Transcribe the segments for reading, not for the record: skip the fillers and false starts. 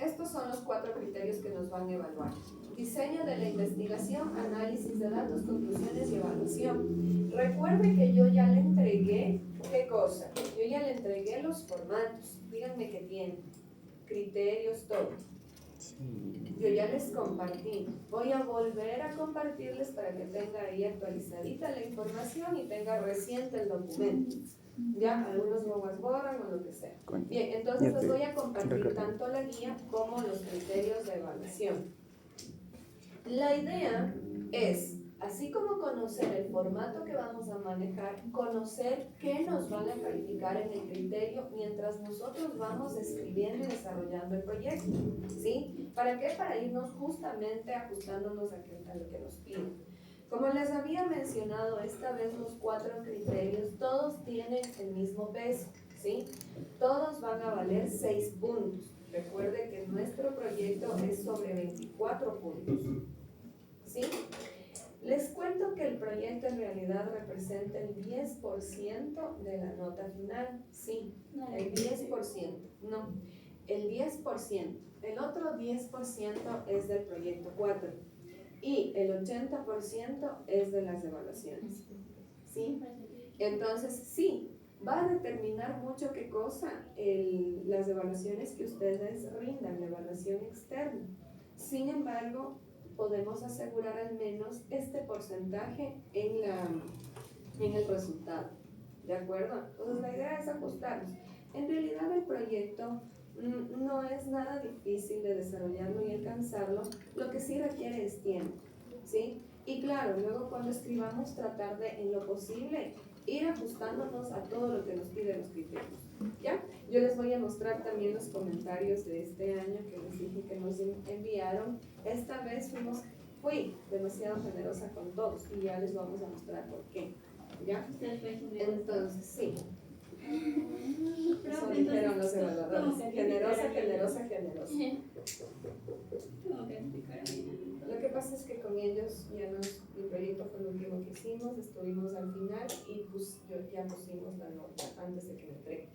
estos son los 4 criterios que nos van a evaluar. Diseño de la investigación, análisis de datos, conclusiones y evaluación. Recuerde que yo ya le entregué, ¿qué cosa? Yo ya le entregué los formatos. Díganme qué tiene. Criterios, todo. Yo ya les compartí. Voy a volver a compartirles para que tenga ahí actualizadita la información y tenga reciente el documento. Ya, algunos guaguas borran o lo que sea. Bien, entonces les voy a compartir tanto la guía como los criterios de evaluación. La idea es, así como conocer el formato que vamos a manejar, conocer qué nos van a calificar en el criterio mientras nosotros vamos escribiendo y desarrollando el proyecto, ¿sí? ¿Para qué? Para irnos justamente ajustándonos a lo que nos piden. Como les había mencionado, esta vez los 4 criterios, todos tienen el mismo peso, ¿sí? Todos van a valer 6 puntos. Recuerde que nuestro proyecto es sobre 24 puntos, ¿sí? Les cuento que el proyecto en realidad representa el 10% de la nota final, sí, el 10%, no, el 10%. El otro 10% es del proyecto 4 y el 80% es de las evaluaciones, ¿sí? Entonces, sí, va a determinar mucho qué cosa las evaluaciones que ustedes rindan, la evaluación externa. Sin embargo, podemos asegurar al menos este porcentaje en el resultado, ¿de acuerdo? Entonces, la idea es ajustarnos. En realidad, el proyecto no es nada difícil de desarrollarlo y alcanzarlo, lo que sí requiere es tiempo, ¿sí? Y claro, luego cuando escribamos tratar de, en lo posible, ir ajustándonos a todo lo que nos piden los criterios, ¿ya? Yo les voy a mostrar también los comentarios de este año que les dije que nos enviaron. Esta vez fui demasiado generosa con todos y ya les vamos a mostrar por qué, ¿ya? Entonces, sí. Eso dijeron los evaluadores. Generosa. Lo que pasa es que con ellos el proyecto fue lo último que hicimos, estuvimos al final y ya pusimos la nota antes de que me entreguen.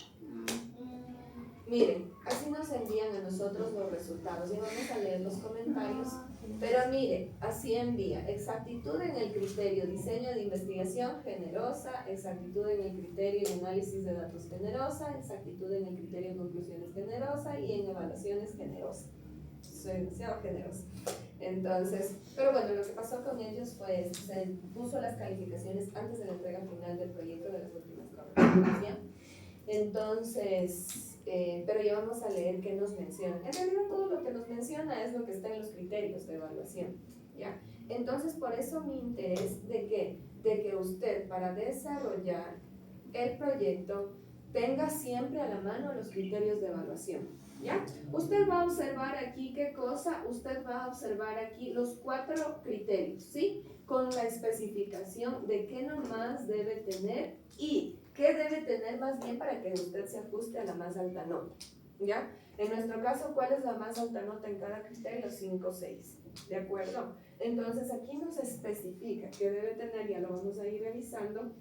Miren, así nos envían a nosotros los resultados y vamos a leer los comentarios, pero mire, así envía: exactitud en el criterio, diseño de investigación generosa, exactitud en el criterio de análisis de datos generosa, exactitud en el criterio de conclusiones generosa y en evaluaciones generosa. Soy demasiado generosa. Entonces, pero bueno, lo que pasó con ellos fue, se puso las calificaciones antes de la entrega final del proyecto de las últimas correspondencias. Entonces, pero ya vamos a leer qué nos menciona. En realidad todo lo que nos menciona es lo que está en los criterios de evaluación, ¿ya? Entonces, por eso mi interés de que usted, para desarrollar el proyecto, tenga siempre a la mano los criterios de evaluación, ¿ya? Usted va a observar aquí qué cosa, usted va a observar aquí los 4 criterios, ¿sí? Con la especificación de qué nomás debe tener y qué debe tener más bien para que usted se ajuste a la más alta nota, ¿ya? En nuestro caso, ¿cuál es la más alta nota en cada criterio? 5 o 6, ¿de acuerdo? Entonces aquí nos especifica qué debe tener, ya lo vamos a ir revisando,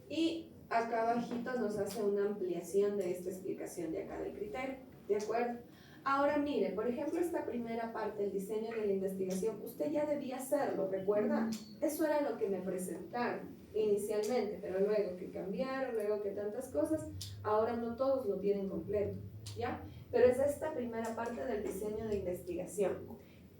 y acá abajito nos hace una ampliación de esta explicación de acá del criterio, ¿de acuerdo? Ahora mire, por ejemplo, esta primera parte, el diseño de la investigación, usted ya debía hacerlo, ¿recuerda? Eso era lo que me presentaron inicialmente, pero luego que cambiaron, luego que tantas cosas, ahora no todos lo tienen completo, ¿ya? Pero es esta primera parte del diseño de investigación.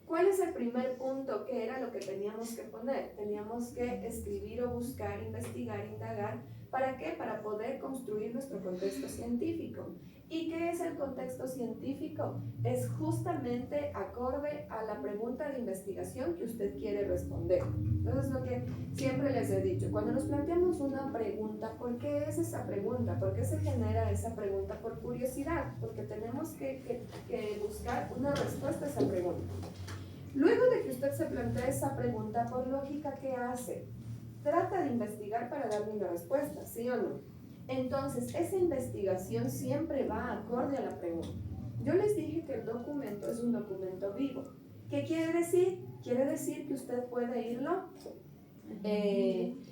¿Cuál es el primer punto? ¿Qué era lo que teníamos que poner? Teníamos que escribir o buscar, investigar, indagar. ¿Para qué? Para poder construir nuestro contexto científico. ¿Y qué es el contexto científico? Es justamente acorde a la pregunta de investigación que usted quiere responder. Entonces, lo que siempre les he dicho, cuando nos planteamos una pregunta, ¿por qué es esa pregunta? ¿Por qué se genera esa pregunta? Por curiosidad, porque tenemos que buscar una respuesta a esa pregunta. Luego de que usted se plantea esa pregunta, por lógica, ¿qué hace? Trata de investigar para darle una respuesta, ¿sí o no? Entonces, esa investigación siempre va acorde a la pregunta. Yo les dije que el documento es un documento vivo. ¿Qué quiere decir? Quiere decir que usted puede irlo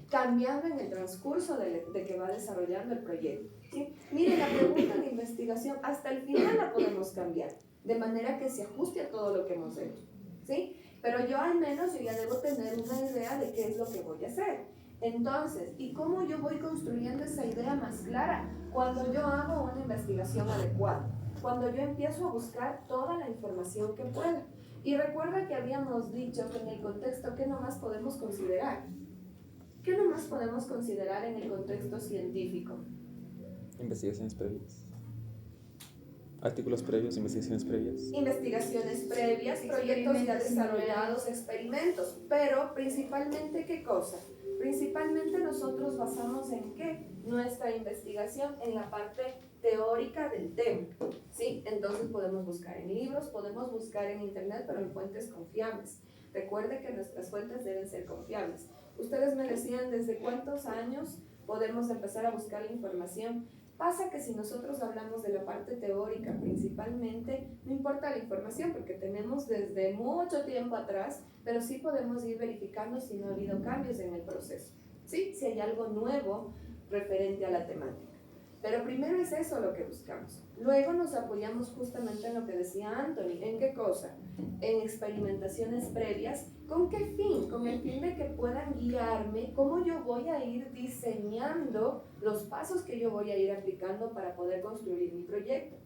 cambiando en el transcurso de que va desarrollando el proyecto. ¿Sí? Mire, la pregunta de investigación hasta el final la podemos cambiar, de manera que se ajuste a todo lo que hemos hecho. ¿Sí? Pero yo al menos yo ya debo tener una idea de qué es lo que voy a hacer. Entonces, ¿y cómo yo voy construyendo esa idea más clara? Cuando yo hago una investigación adecuada, cuando yo empiezo a buscar toda la información que pueda. Y recuerda que habíamos dicho que en el contexto, ¿qué nomás podemos considerar? ¿Qué nomás podemos considerar en el contexto científico? Investigaciones previas. Artículos previos, investigaciones previas. Investigaciones previas, proyectos ya desarrollados, experimentos. Pero principalmente, ¿qué cosa? Principalmente nosotros basamos en qué? Nuestra investigación en la parte teórica del tema. ¿Sí? Entonces podemos buscar en libros, podemos buscar en internet, pero en fuentes confiables. Recuerde que nuestras fuentes deben ser confiables. Ustedes me decían desde cuántos años podemos empezar a buscar la información. Pasa que si nosotros hablamos de la parte teórica principalmente, no importa la información porque tenemos desde mucho tiempo atrás, pero sí podemos ir verificando si no ha habido cambios en el proceso, ¿sí? Si hay algo nuevo referente a la temática. Pero primero es eso lo que buscamos. Luego nos apoyamos justamente en lo que decía Anthony. ¿En qué cosa? En experimentaciones previas. ¿Con qué fin? Con el fin de que puedan guiarme cómo yo voy a ir diseñando los pasos que yo voy a ir aplicando para poder construir mi proyecto.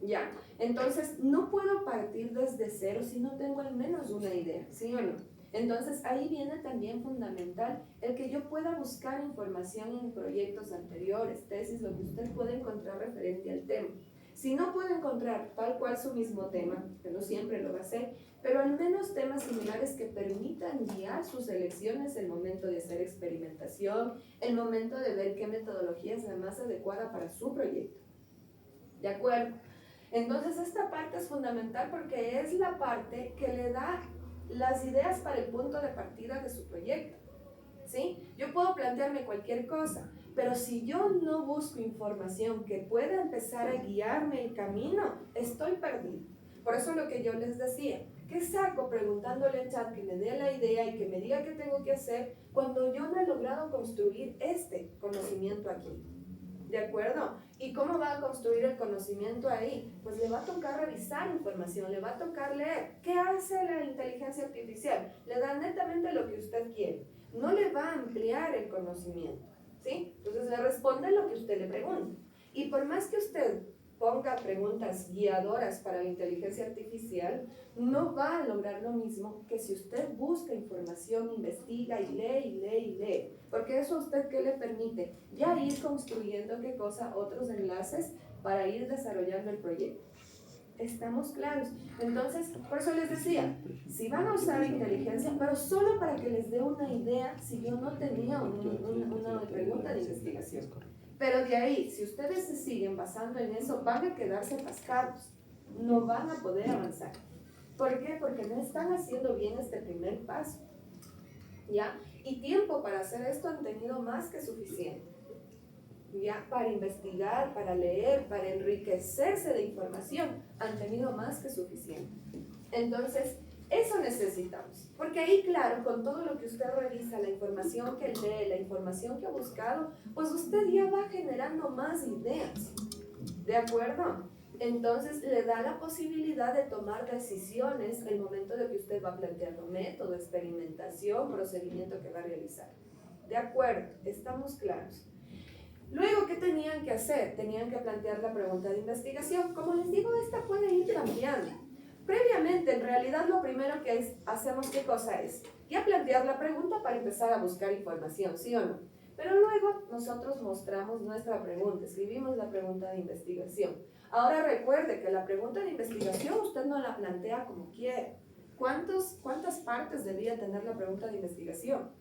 Ya, entonces no puedo partir desde cero si no tengo al menos una idea, ¿sí o no? Entonces ahí viene también fundamental el que yo pueda buscar información en proyectos anteriores, tesis, lo que usted puede encontrar referente al tema. Si no puede encontrar tal cual su mismo tema, que no siempre lo va a hacer, pero al menos temas similares que permitan guiar sus elecciones, el momento de hacer experimentación, el momento de ver qué metodología es la más adecuada para su proyecto. ¿De acuerdo? Entonces esta parte es fundamental porque es la parte que le da las ideas para el punto de partida de su proyecto, ¿sí? Yo puedo plantearme cualquier cosa, pero si yo no busco información que pueda empezar a guiarme el camino, estoy perdido. Por eso lo que yo les decía, ¿qué saco preguntándole al chat que me dé la idea y que me diga qué tengo que hacer cuando yo no he logrado construir este conocimiento aquí? ¿De acuerdo? ¿Y cómo va a construir el conocimiento ahí? Pues le va a tocar revisar información, le va a tocar leer. ¿Qué hace la inteligencia artificial? Le da netamente lo que usted quiere. No le va a ampliar el conocimiento, ¿sí? Entonces le responde lo que usted le pregunta. Y por más que usted ponga preguntas guiadoras para la inteligencia artificial, no va a lograr lo mismo que si usted busca información, investiga y lee y lee y lee. Porque eso a usted ¿qué le permite? Ya ir construyendo qué cosa, otros enlaces para ir desarrollando el proyecto. ¿Estamos claros? Entonces, por eso les decía, si van a usar inteligencia, pero solo para que les dé una idea, si yo no tenía una pregunta de investigación. Pero de ahí, si ustedes se siguen basando en eso, van a quedarse atascados, no van a poder avanzar. ¿Por qué? Porque no están haciendo bien este primer paso, ¿ya? Y tiempo para hacer esto han tenido más que suficiente, ¿ya? Para investigar, para leer, para enriquecerse de información, han tenido más que suficiente. Entonces, eso necesitamos, porque ahí, claro, con todo lo que usted revisa, la información que lee, la información que ha buscado, pues usted ya va generando más ideas, ¿de acuerdo? Entonces, le da la posibilidad de tomar decisiones en el momento de que usted va planteando método, experimentación, procedimiento que va a realizar. ¿De acuerdo? ¿Estamos claros? Luego, ¿qué tenían que hacer? Tenían que plantear la pregunta de investigación. Como les digo, esta puede ir cambiando. Previamente, en realidad, lo primero que hacemos, ¿qué cosa es? Ya plantear la pregunta para empezar a buscar información, ¿sí o no? Pero luego nosotros mostramos nuestra pregunta, escribimos la pregunta de investigación. Ahora recuerde que la pregunta de investigación usted no la plantea como quiere. ¿Cuántas partes debía tener la pregunta de investigación?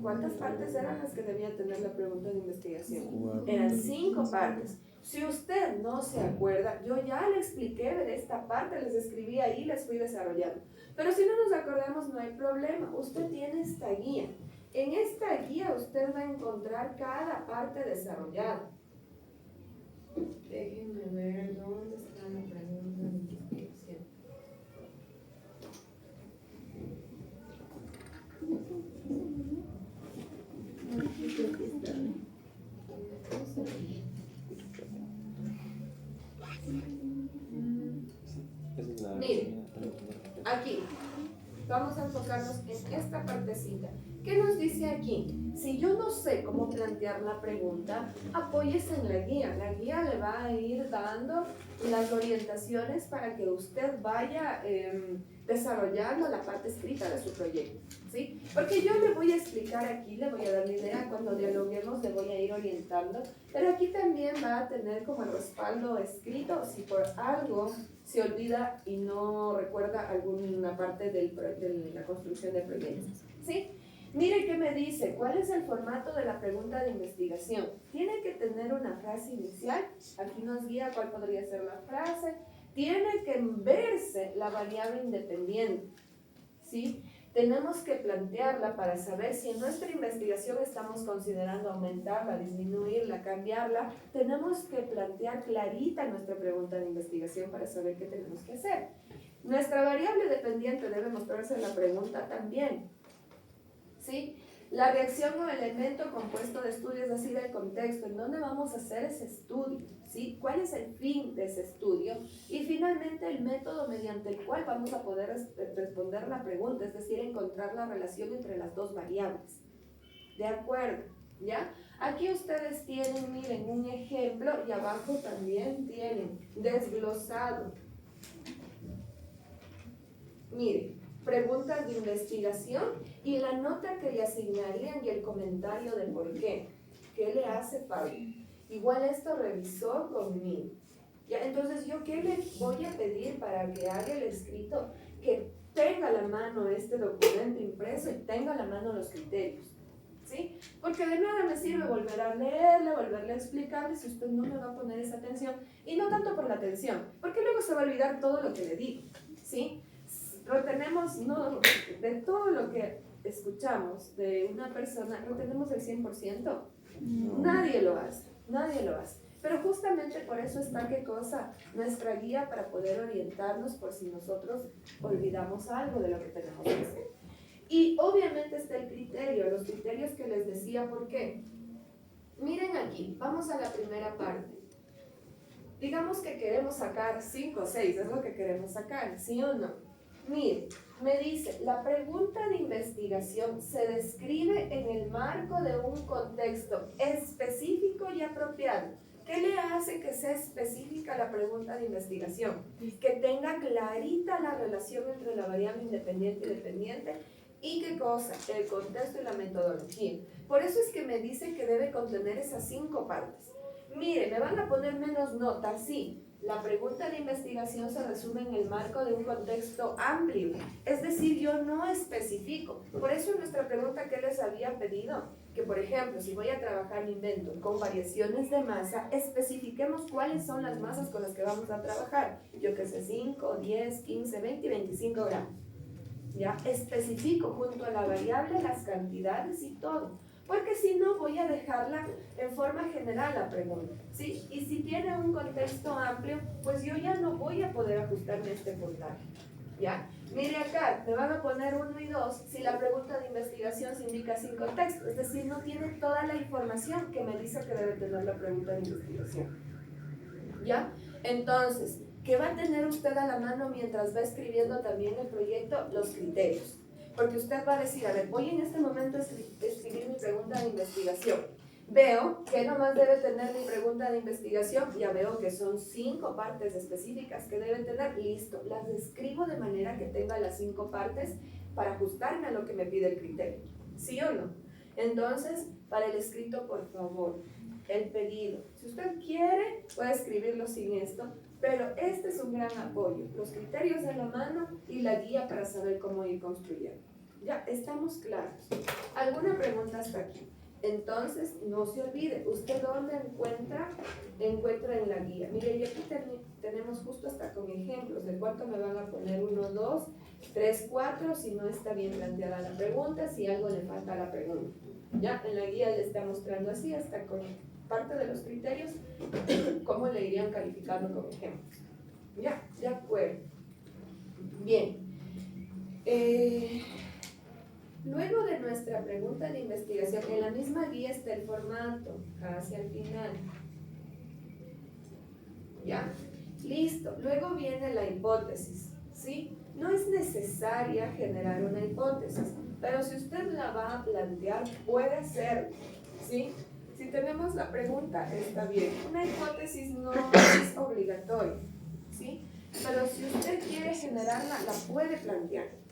¿Cuántas partes eran las que debía tener la pregunta de investigación? Eran 5 partes. Si usted no se acuerda, yo ya le expliqué de esta parte, les escribí ahí, les fui desarrollando. Pero si no nos acordamos, no hay problema. Usted tiene esta guía. En esta guía usted va a encontrar cada parte desarrollada. Déjenme ver dónde está la pregunta de investigación. Mire, aquí, vamos a enfocarnos en esta partecita. ¿Qué nos dice aquí? Si yo no sé cómo plantear la pregunta, apóyese en la guía. La guía le va a ir dando las orientaciones para que usted vaya desarrollando la parte escrita de su proyecto, ¿sí? Porque yo le voy a explicar aquí, le voy a dar la idea, cuando dialoguemos le voy a ir orientando, pero aquí también va a tener como el respaldo escrito si por algo se olvida y no recuerda alguna parte de la construcción del proyecto, ¿sí? Mire qué me dice, ¿cuál es el formato de la pregunta de investigación? Tiene que tener una frase inicial, aquí nos guía cuál podría ser la frase, tiene que verse la variable independiente, ¿sí? Tenemos que plantearla para saber si en nuestra investigación estamos considerando aumentarla, disminuirla, cambiarla. Tenemos que plantear clarita nuestra pregunta de investigación para saber qué tenemos que hacer. Nuestra variable dependiente debe mostrarse en la pregunta también, ¿sí? La reacción o elemento compuesto de estudios así del contexto, ¿en dónde vamos a hacer ese estudio? ¿Sí? ¿Cuál es el fin de ese estudio? Y finalmente el método mediante el cual vamos a poder responder la pregunta, es decir, encontrar la relación entre las dos variables. ¿De acuerdo? ¿Ya? Aquí ustedes tienen, miren, un ejemplo y abajo también tienen desglosado. Miren, preguntas de investigación y la nota que le asignarían y el comentario de por qué. ¿Qué le hace Pablo? Igual esto revisó conmigo. ¿Ya? Entonces, ¿yo qué le voy a pedir para que haga el escrito? Que tenga a la mano este documento impreso y tenga a la mano los criterios, ¿sí? Porque de nada me sirve volver a leerle, volverle a explicarle si usted no me va a poner esa atención. Y no tanto por la atención, porque luego se va a olvidar todo lo que le digo, ¿sí? Retenemos, no, de todo lo que escuchamos de una persona, retenemos el 100%. No. Nadie lo hace, nadie lo hace. Pero justamente por eso está, ¿qué cosa? Nuestra guía para poder orientarnos por si nosotros olvidamos algo de lo que tenemos que hacer. Y obviamente está el criterio, los criterios que les decía, ¿por qué? Miren aquí, vamos a la primera parte. Digamos que queremos sacar 5 o 6, es lo que queremos sacar, ¿sí o no? Mire, me dice, la pregunta de investigación se describe en el marco de un contexto específico y apropiado. ¿Qué le hace que sea específica la pregunta de investigación? Que tenga clarita la relación entre la variable independiente y dependiente. ¿Y qué cosa? El contexto y la metodología. Por eso es que me dice que debe contener esas 5 partes. Mire, me van a poner menos nota, sí. La pregunta de investigación se resume en el marco de un contexto amplio, es decir, yo no especifico. Por eso en nuestra pregunta que les había pedido, que por ejemplo, si voy a trabajar mi invento con variaciones de masa, especifiquemos cuáles son las masas con las que vamos a trabajar. Yo que sé, 5, 10, 15, 20 y 25 gramos. ¿Ya? Especifico junto a la variable las cantidades y todo. Porque si no, voy a dejarla en forma general la pregunta, ¿sí? Y si tiene un contexto amplio, pues yo ya no voy a poder ajustarme a este puntaje, ¿ya? Mire acá, me van a poner 1 y 2 si la pregunta de investigación se indica sin contexto, es decir, no tiene toda la información que me dice que debe tener la pregunta de investigación, ¿ya? Entonces, ¿qué va a tener usted a la mano mientras va escribiendo también el proyecto? Los criterios. Porque usted va a decir, a ver, voy en este momento a escribir mi pregunta de investigación. Veo que nomás debe tener mi pregunta de investigación, ya veo que son 5 partes específicas que debe tener, listo. Las escribo de manera que tenga las 5 partes para ajustarme a lo que me pide el criterio. ¿Sí o no? Entonces, para el escrito, por favor, el pedido. Si usted quiere, puede escribirlo sin esto, pero este es un gran apoyo, los criterios de la mano y la guía para saber cómo ir construyendo. Ya, estamos claros. ¿Alguna pregunta hasta aquí? Entonces, no se olvide, ¿usted dónde encuentra en la guía? Mire, y aquí tenemos justo hasta con ejemplos de cuánto me van a poner 1, 2, 3, 4, si no está bien planteada la pregunta, si algo le falta a la pregunta. Ya, en la guía le está mostrando así, hasta con parte de los criterios, cómo le irían calificando con ejemplos. Ya, de acuerdo. Bien. Luego de nuestra pregunta de investigación, en la misma guía está el formato, hacia el final. ¿Ya? Listo. Luego viene la hipótesis, ¿sí? No es necesaria generar una hipótesis, pero si usted la va a plantear, puede hacerlo, ¿sí? Si tenemos la pregunta, está bien. Una hipótesis no es obligatoria, ¿sí? Pero si usted quiere generarla, la puede plantear.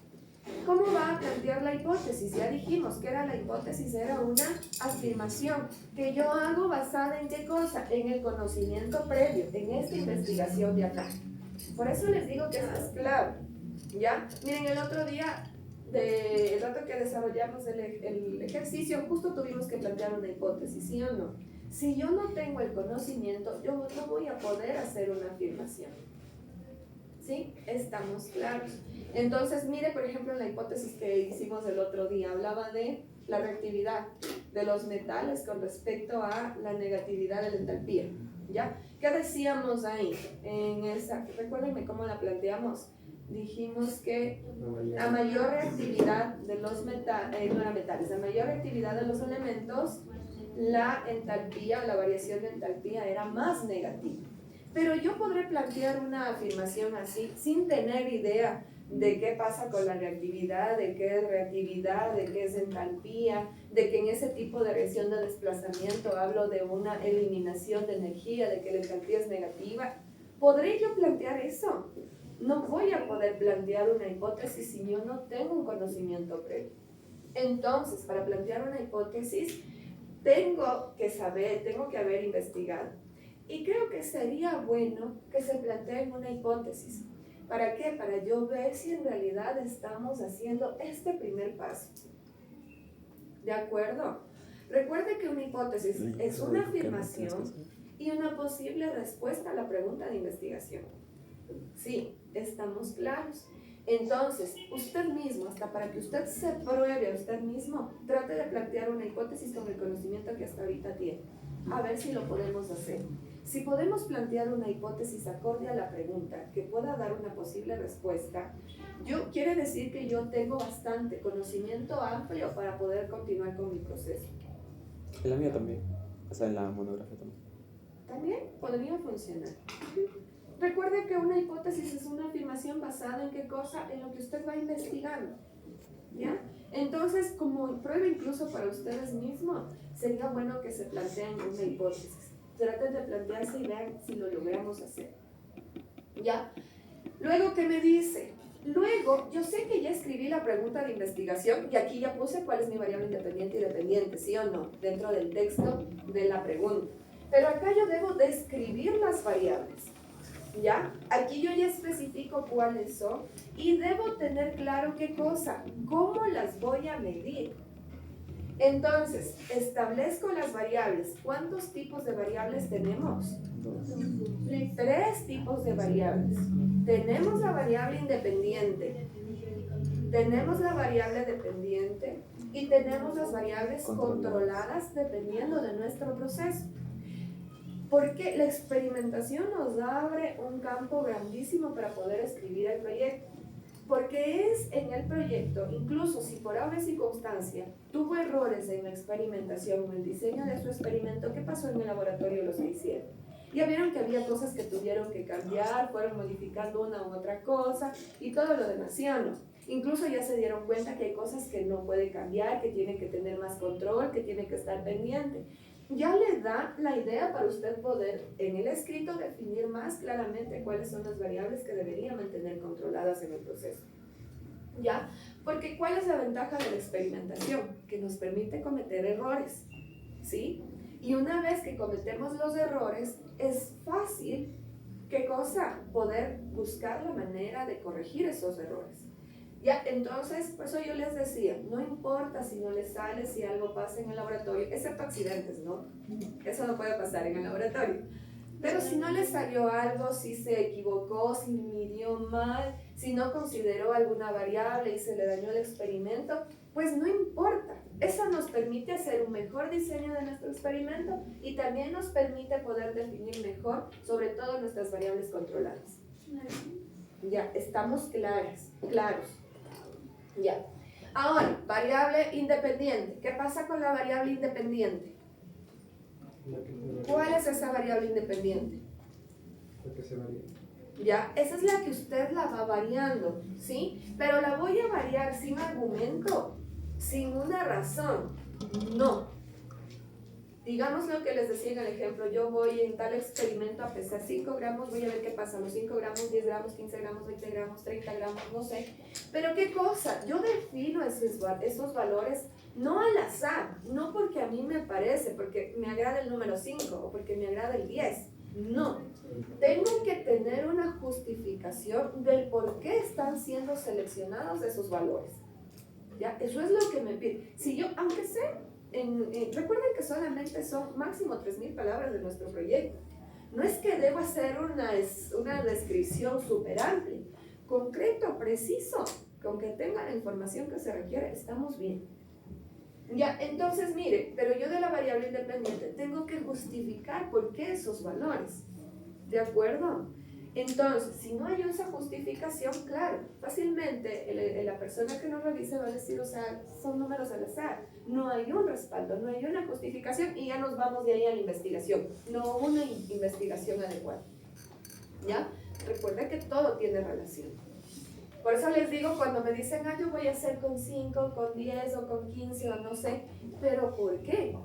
¿Cómo va a plantear la hipótesis? Ya dijimos que la hipótesis era una afirmación que yo hago basada en qué cosa, en el conocimiento previo, en esta investigación de acá. Por eso les digo que eso es clave, ¿ya? Miren, el otro día, el rato que desarrollamos el ejercicio, justo tuvimos que plantear una hipótesis, ¿sí o no? Si yo no tengo el conocimiento, yo no voy a poder hacer una afirmación. ¿Sí? Estamos claros. Entonces, mire, por ejemplo, la hipótesis que hicimos el otro día, hablaba de la reactividad de los metales con respecto a la negatividad de la entalpía, ¿ya? ¿Qué decíamos ahí? En esa, recuérdenme cómo la planteamos. Dijimos que a mayor reactividad de los metales, no eran metales, a mayor reactividad de los elementos, la entalpía, la variación de entalpía era más negativa. Pero yo podré plantear una afirmación así, sin tener idea de qué pasa con la reactividad, de qué es reactividad, de qué es entalpía, de que en ese tipo de reacción de desplazamiento hablo de una eliminación de energía, de que la entalpía es negativa. ¿Podré yo plantear eso? No voy a poder plantear una hipótesis si yo no tengo un conocimiento previo. Entonces, para plantear una hipótesis, tengo que saber, tengo que haber investigado. Y creo que sería bueno que se planteen una hipótesis. ¿Para qué? Para yo ver si en realidad estamos haciendo este primer paso. ¿De acuerdo? Recuerde que una hipótesis es una afirmación y una posible respuesta a la pregunta de investigación. Sí, estamos claros. Entonces, usted mismo, hasta para que usted se pruebe a usted mismo, trate de plantear una hipótesis con el conocimiento que hasta ahorita tiene. A ver si lo podemos hacer. Si podemos plantear una hipótesis acorde a la pregunta que pueda dar una posible respuesta, quiere decir que yo tengo bastante conocimiento amplio para poder continuar con mi proceso. En la mía también, o sea, en la monografía también. También podría funcionar. Recuerde que una hipótesis es una afirmación basada en qué cosa, en lo que usted va investigando, ¿ya? Entonces, como prueba incluso para ustedes mismos, sería bueno que se planteen una hipótesis. Traten de plantearse y vean si lo logramos hacer, ¿ya? Luego, ¿qué me dice? Luego, yo sé que ya escribí la pregunta de investigación y aquí ya puse cuál es mi variable independiente y dependiente, ¿sí o no? Dentro del texto de la pregunta. Pero acá yo debo describir las variables, ¿ya? Aquí yo ya especifico cuáles son y debo tener claro qué cosa, cómo las voy a medir. Entonces, establezco las variables. ¿Cuántos tipos de variables tenemos? 3 tipos de variables. Tenemos la variable independiente, tenemos la variable dependiente y tenemos las variables controladas dependiendo de nuestro proceso. Porque la experimentación nos abre un campo grandísimo para poder escribir el proyecto. Porque es en el proyecto, incluso si por alguna circunstancia tuvo errores en la experimentación o el diseño de su experimento, ¿qué pasó en el laboratorio? Los que hicieron. Ya vieron que había cosas que tuvieron que cambiar, fueron modificando una u otra cosa y todo lo demás, ¿sí o no? Incluso ya se dieron cuenta que hay cosas que no puede cambiar, que tiene que tener más control, que tiene que estar pendiente. Ya le da la idea para usted poder en el escrito definir más claramente cuáles son las variables que debería mantener controladas en el proceso. ¿Ya? Porque ¿cuál es la ventaja de la experimentación? Que nos permite cometer errores, ¿sí? Y una vez que cometemos los errores, es fácil, ¿qué cosa? Poder buscar la manera de corregir esos errores. Ya, entonces, por eso yo les decía, no importa si no les sale, si algo pasa en el laboratorio, excepto accidentes, ¿no? Eso no puede pasar en el laboratorio. Pero si no les salió algo, si se equivocó, si midió mal, si no consideró alguna variable y se le dañó el experimento, pues no importa. Eso nos permite hacer un mejor diseño de nuestro experimento y también nos permite poder definir mejor, sobre todo nuestras variables controladas. Ya, estamos claros. Ya. Ahora, variable independiente. ¿Qué pasa con la variable independiente? ¿Cuál es esa variable independiente? La que se varía. ¿Ya? Esa es la que usted la va variando, ¿sí? Pero la voy a variar sin argumento, sin una razón, no. Digamos lo que les decía en el ejemplo, yo voy en tal experimento a pesar 5 gramos, voy a ver qué pasa, los 5 gramos, 10 gramos, 15 gramos, 20 gramos, 30 gramos, no sé. Pero ¿qué cosa? Yo defino esos valores no al azar, no porque a mí me parece, porque me agrada el número 5 o porque me agrada el 10. No, tengo que tener una justificación del por qué están siendo seleccionados esos valores. ¿Ya? Eso es lo que me pide. Si yo, aunque sea, recuerden que solamente son máximo 3.000 palabras de nuestro proyecto. No es que debo hacer una descripción súper amplia. Concreto, preciso, con que tenga la información que se requiere, estamos bien. Ya, entonces mire, pero yo de la variable independiente tengo que justificar por qué esos valores. ¿De acuerdo? Entonces, si no hay esa justificación, claro, fácilmente la persona que nos revise va a decir, o sea, son números al azar. No hay un respaldo, no hay una justificación y ya nos vamos de ahí a la investigación. No una investigación adecuada. ¿Ya? Recuerda que todo tiene relación. Por eso les digo, cuando me dicen, yo voy a hacer con 5, con 10 o con 15 o no sé, pero ¿por qué?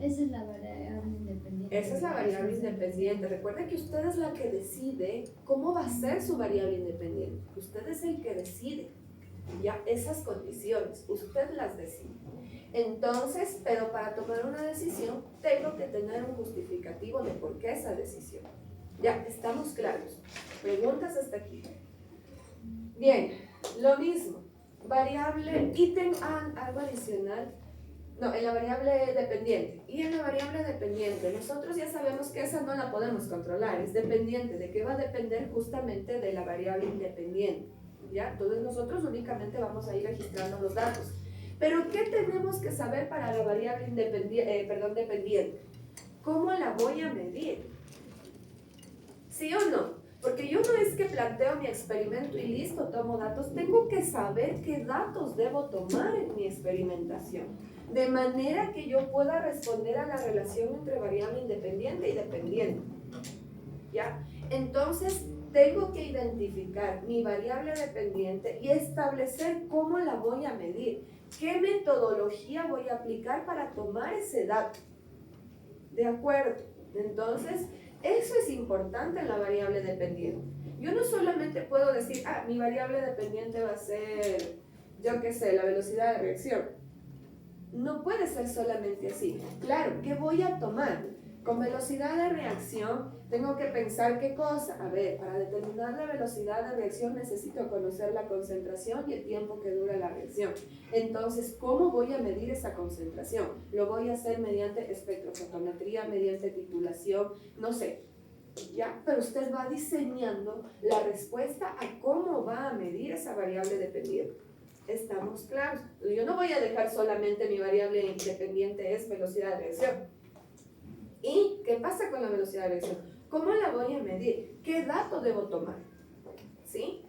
Esa es la variable independiente. Esa es la variable independiente. Recuerden que usted es la que decide cómo va a ser su variable independiente. Usted es el que decide. Ya esas condiciones, usted las decide. Entonces, pero para tomar una decisión, tengo que tener un justificativo de por qué esa decisión. Ya, estamos claros. Preguntas hasta aquí. Bien, lo mismo. Variable, ítem algo adicional. No, en la variable dependiente. Y en la variable dependiente, nosotros ya sabemos que esa no la podemos controlar, es dependiente. ¿De qué va a depender? Justamente de la variable independiente. ¿Ya? Entonces nosotros únicamente vamos a ir registrando los datos. Pero ¿qué tenemos que saber para la variable dependiente? ¿Cómo la voy a medir? ¿Sí o no? Porque yo no es que planteo mi experimento y listo, tomo datos. Tengo que saber qué datos debo tomar en mi experimentación. De manera que yo pueda responder a la relación entre variable independiente y dependiente. ¿Ya? Entonces, tengo que identificar mi variable dependiente y establecer cómo la voy a medir. ¿Qué metodología voy a aplicar para tomar ese dato? ¿De acuerdo? Entonces, eso es importante en la variable dependiente. Yo no solamente puedo decir, mi variable dependiente va a ser, yo qué sé, la velocidad de reacción. No puede ser solamente así. Claro, ¿qué voy a tomar? Con velocidad de reacción tengo que pensar qué cosa. A ver, para determinar la velocidad de reacción necesito conocer la concentración y el tiempo que dura la reacción. Entonces, ¿cómo voy a medir esa concentración? Lo voy a hacer mediante espectrofotometría, mediante titulación, no sé. ¿Ya? Pero usted va diseñando la respuesta a cómo va a medir esa variable dependiente. ¿Estamos claros? Yo no voy a dejar solamente mi variable independiente es velocidad de reacción. ¿Y qué pasa con la velocidad de reacción? ¿Cómo la voy a medir? ¿Qué dato debo tomar? ¿Sí?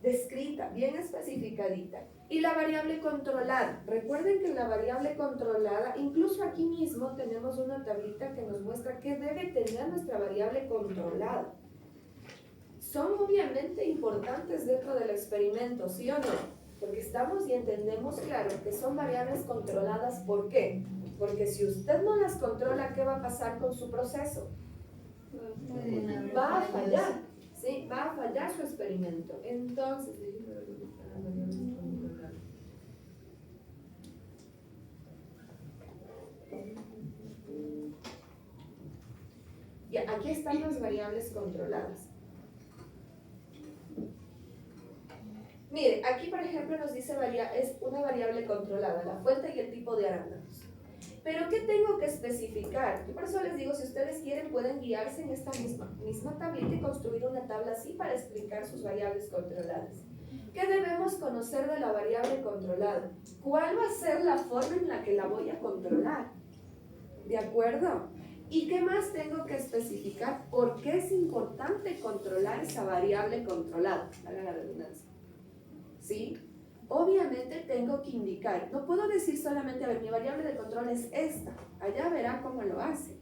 Descrita, bien especificadita. Y la variable controlada. Recuerden que la variable controlada, incluso aquí mismo tenemos una tablita que nos muestra qué debe tener nuestra variable controlada. Son obviamente importantes dentro del experimento, ¿sí o no? Porque estamos y entendemos claro que son variables controladas. ¿Por qué? Porque si usted no las controla, ¿qué va a pasar con su proceso? Va a fallar, ¿sí? Va a fallar su experimento. Entonces, ya, aquí están las variables controladas. Mire, aquí por ejemplo nos dice es una variable controlada, la fuente y el tipo de arándanos. Pero ¿qué tengo que especificar? Yo por eso les digo, si ustedes quieren pueden guiarse en esta misma tablita y construir una tabla así para explicar sus variables controladas. ¿Qué debemos conocer de la variable controlada? ¿Cuál va a ser la forma en la que la voy a controlar? ¿De acuerdo? ¿Y qué más tengo que especificar? ¿Por qué es importante controlar esa variable controlada? Haga la redundancia. ¿Sí? Obviamente tengo que indicar, no puedo decir solamente, a ver, mi variable de control es esta, allá verá cómo lo hace.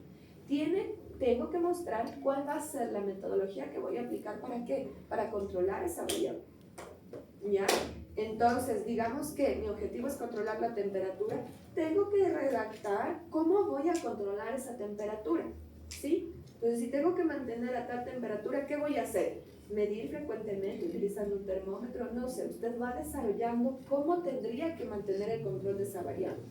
tengo que mostrar cuál va a ser la metodología que voy a aplicar. ¿Para qué? Para controlar esa variable. ¿Ya? Entonces, digamos que mi objetivo es controlar la temperatura. Tengo que redactar cómo voy a controlar esa temperatura. ¿Sí? Entonces, si tengo que mantener a tal temperatura, ¿qué voy a hacer? Medir frecuentemente utilizando un termómetro. No sé, usted va desarrollando cómo tendría que mantener el control de esa variable.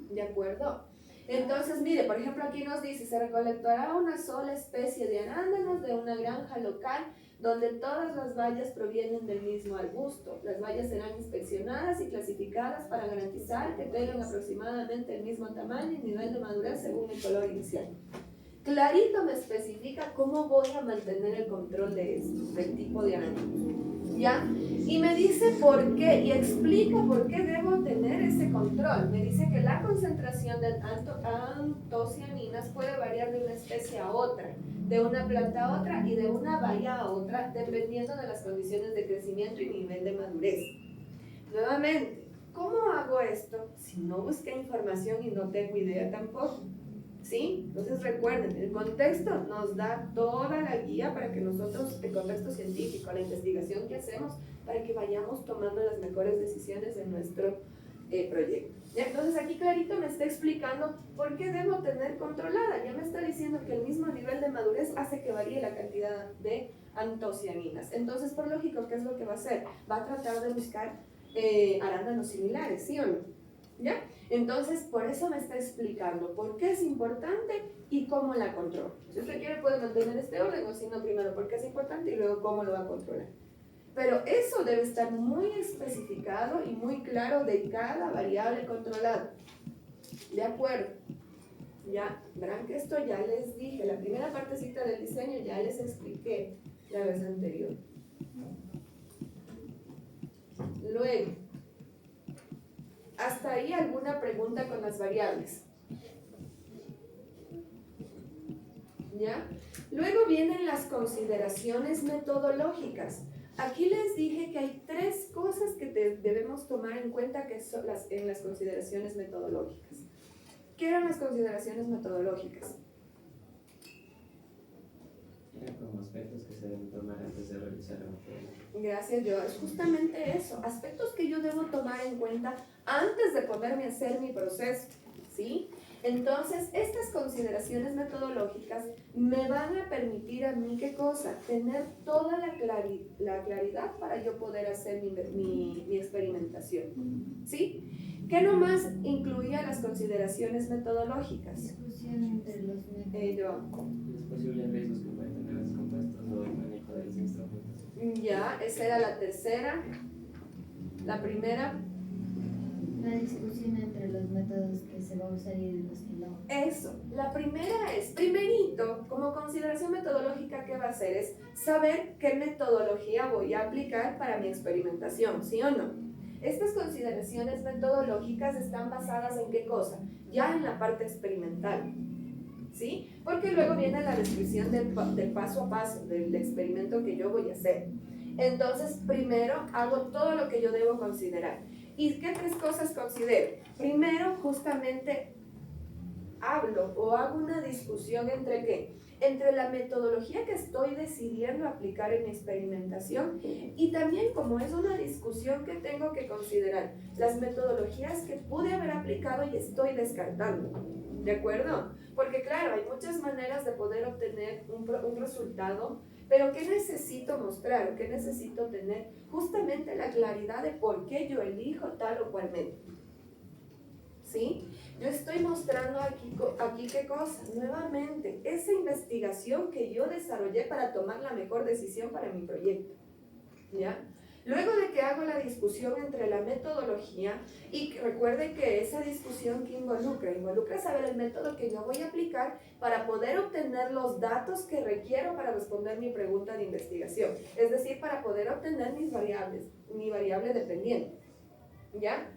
¿De acuerdo? Entonces, mire, por ejemplo, aquí nos dice, se recolectará una sola especie de arándanos de una granja local donde todas las bayas provienen del mismo arbusto. Las bayas serán inspeccionadas y clasificadas para garantizar que tengan aproximadamente el mismo tamaño y nivel de madurez según el color inicial. Clarito me especifica cómo voy a mantener el control de esto, del tipo de arándanos. ¿Ya? Y me dice por qué, y explica por qué debo tener ese control. Me dice que la concentración de antocianinas puede variar de una especie a otra, de una planta a otra y de una baya a otra, dependiendo de las condiciones de crecimiento y nivel de madurez. Nuevamente, ¿cómo hago esto si no busqué información y no tengo idea tampoco? ¿Sí? Entonces recuerden, el contexto nos da toda la guía para que nosotros, el contexto científico, la investigación que hacemos, para que vayamos tomando las mejores decisiones en nuestro proyecto. ¿Ya? Entonces aquí clarito me está explicando por qué debo tener controlada. Ya me está diciendo que el mismo nivel de madurez hace que varíe la cantidad de antocianinas. Entonces, por lógico, ¿qué es lo que va a hacer? Va a tratar de buscar arándanos similares, ¿sí o no? ¿Ya? Entonces, por eso me está explicando por qué es importante y cómo la controla. Si usted quiere puede mantener este orden, o si no, primero por qué es importante y luego cómo lo va a controlar. Pero eso debe estar muy especificado y muy claro de cada variable controlada. ¿De acuerdo? Ya, verán que esto ya les dije, la primera partecita del diseño ya les expliqué la vez anterior. Luego, ¿hasta ahí alguna pregunta con las variables? ¿Ya? Luego vienen las consideraciones metodológicas. Aquí les dije que hay 3 cosas que debemos tomar en cuenta que son en las consideraciones metodológicas. ¿Qué eran las consideraciones metodológicas? Eran como aspectos que se deben tomar antes de realizar la metodología. Gracias, yo. Es justamente eso. Aspectos que yo debo tomar en cuenta antes de ponerme a hacer mi proceso. ¿Sí? Entonces, estas consideraciones metodológicas me van a permitir a mí, ¿qué cosa? Tener toda la claridad para yo poder hacer mi experimentación. ¿Sí? ¿Qué nomás incluía las consideraciones metodológicas? Discusión entre los métodos. Los posibles riesgos que pueden tener los compuestos o el manejo de los instrumentos. Ya, esa era la tercera. La primera. La discusión entre los métodos que se va a usar y los que no. Eso, la primera es, primerito, como consideración metodológica, ¿qué va a hacer? Es saber qué metodología voy a aplicar para mi experimentación, ¿sí o no? Estas consideraciones metodológicas están basadas en ¿qué cosa? Ya en la parte experimental, ¿sí? Porque luego viene la descripción del paso a paso, del experimento que yo voy a hacer. Entonces, primero hago todo lo que yo debo considerar. ¿Y qué 3 cosas considero? Primero, justamente hablo o hago una discusión entre ¿qué? Entre la metodología que estoy decidiendo aplicar en mi experimentación y también, como es una discusión que tengo que considerar, las metodologías que pude haber aplicado y estoy descartando. ¿De acuerdo? Porque claro, hay muchas maneras de poder obtener un resultado, pero ¿qué necesito mostrar? ¿Qué necesito tener? Justamente la claridad de por qué yo elijo tal o cual método. ¿Sí? Yo estoy mostrando aquí ¿qué cosa? Nuevamente, esa investigación que yo desarrollé para tomar la mejor decisión para mi proyecto. ¿Ya? Luego de que hago la discusión entre la metodología, y recuerden que esa discusión que involucra saber el método que yo voy a aplicar para poder obtener los datos que requiero para responder mi pregunta de investigación, es decir, para poder obtener mis variables, mi variable dependiente. ¿Ya?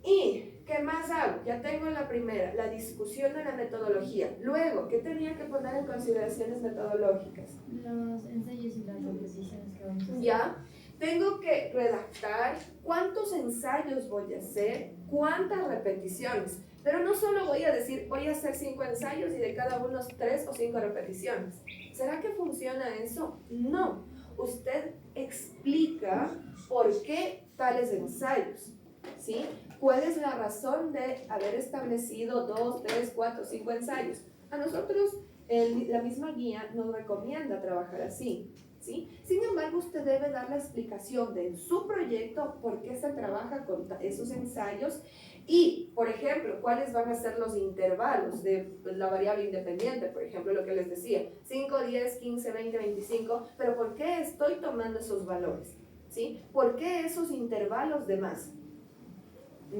¿Y qué más hago? Ya tengo la primera, la discusión de la metodología. Luego, ¿qué tenía que poner en consideraciones metodológicas? Los ensayos y las reposiciones que vamos a hacer. ¿Ya? Tengo que redactar cuántos ensayos voy a hacer, cuántas repeticiones. Pero no solo voy a decir, voy a hacer 5 ensayos y de cada uno 3 o 5 repeticiones. ¿Será que funciona eso? No. Usted explica por qué tales ensayos, ¿sí? ¿Cuál es la razón de haber establecido 2, 3, 4, 5 ensayos? A nosotros la misma guía nos recomienda trabajar así, ¿sí? Sin embargo, usted debe dar la explicación de su proyecto, por qué se trabaja con esos ensayos y, por ejemplo, cuáles van a ser los intervalos de la variable independiente, por ejemplo, lo que les decía, 5, 10, 15, 20, 25, pero ¿por qué estoy tomando esos valores? ¿Sí? ¿Por qué esos intervalos de masa?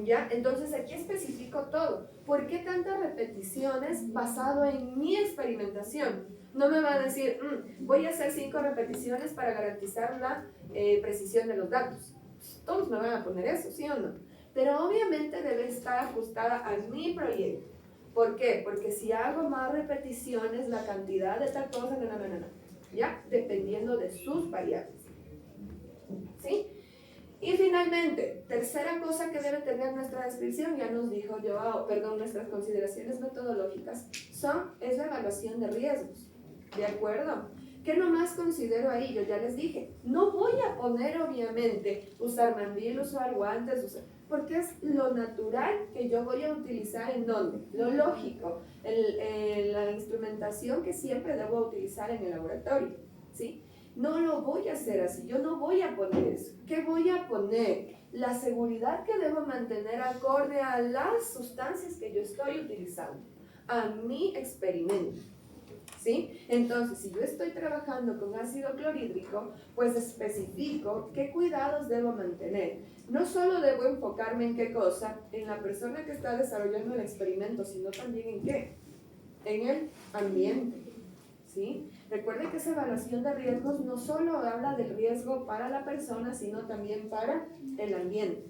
¿Ya? Entonces aquí especifico todo. ¿Por qué tantas repeticiones basado en mi experimentación? No me va a decir, voy a hacer 5 repeticiones para garantizar la precisión de los datos. Todos me van a poner eso, ¿sí o no? Pero obviamente debe estar ajustada a mi proyecto. ¿Por qué? Porque si hago más repeticiones, la cantidad de tal cosa, no. ¿Ya? Dependiendo de sus variables. ¿Sí? Y finalmente, tercera cosa que debe tener nuestra descripción, ya nos dijo nuestras consideraciones metodológicas, es la evaluación de riesgos, ¿de acuerdo? ¿Qué nomás considero ahí? Yo ya les dije, no voy a poner obviamente usar mandil, usar guantes, porque es lo natural que yo voy a utilizar en dónde, lo lógico, la instrumentación que siempre debo utilizar en el laboratorio, ¿sí? No lo voy a hacer así, yo no voy a poner eso. ¿Qué voy a poner? La seguridad que debo mantener acorde a las sustancias que yo estoy utilizando, a mi experimento. ¿Sí? Entonces, si yo estoy trabajando con ácido clorhídrico, pues especifico qué cuidados debo mantener. No solo debo enfocarme en qué cosa, en la persona que está desarrollando el experimento, sino también en qué, en el ambiente. ¿Sí? Recuerden que esa evaluación de riesgos no solo habla del riesgo para la persona, sino también para el ambiente.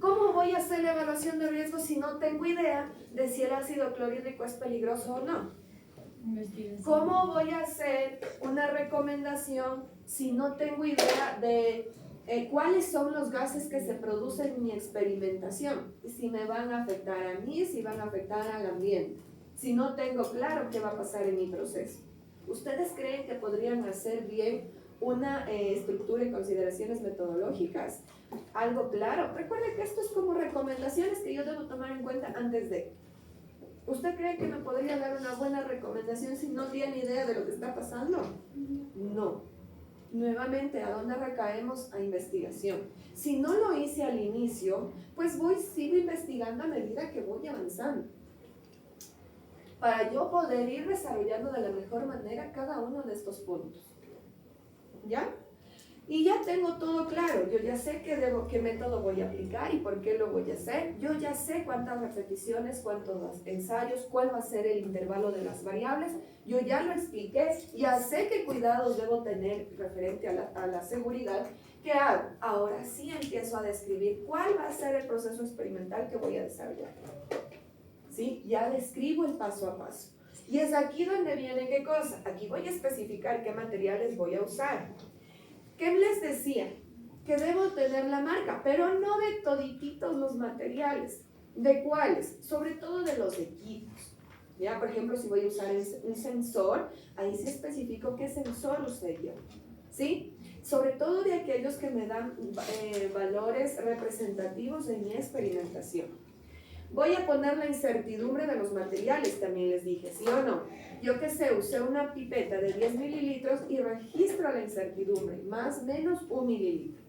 ¿Cómo voy a hacer la evaluación de riesgos si no tengo idea de si el ácido clorhídrico es peligroso o no? ¿Cómo voy a hacer una recomendación si no tengo idea de cuáles son los gases que se producen en mi experimentación? Si me van a afectar a mí, si van a afectar al ambiente. Si no tengo claro qué va a pasar en mi proceso. ¿Ustedes creen que podrían hacer bien una estructura y consideraciones metodológicas? Algo claro. Recuerden que esto es como recomendaciones que yo debo tomar en cuenta antes de. ¿Usted cree que me podría dar una buena recomendación si no tiene idea de lo que está pasando? No. Nuevamente, ¿a dónde recaemos? A investigación. Si no lo hice al inicio, pues sigo investigando a medida que voy avanzando, para yo poder ir desarrollando de la mejor manera cada uno de estos puntos. ¿Ya? Y ya tengo todo claro, yo ya sé qué método voy a aplicar y por qué lo voy a hacer, yo ya sé cuántas repeticiones, cuántos ensayos, cuál va a ser el intervalo de las variables, yo ya lo expliqué, ya sé qué cuidados debo tener referente a la seguridad. ¿Qué hago? Ahora sí empiezo a describir cuál va a ser el proceso experimental que voy a desarrollar. ¿Sí? Ya describo el paso a paso. Y es aquí donde viene qué cosa. Aquí voy a especificar qué materiales voy a usar. ¿Qué les decía? Que debo tener la marca, pero no de todititos los materiales. ¿De cuáles? Sobre todo de los equipos. ¿Ya? Por ejemplo, si voy a usar un sensor, ahí sí especifico qué sensor usé yo. ¿Sí? Sobre todo de aquellos que me dan valores representativos de mi experimentación. Voy a poner la incertidumbre de los materiales, también les dije, ¿sí o no? Yo qué sé, usé una pipeta de 10 mililitros y registro la incertidumbre, más o menos 1 mililitro.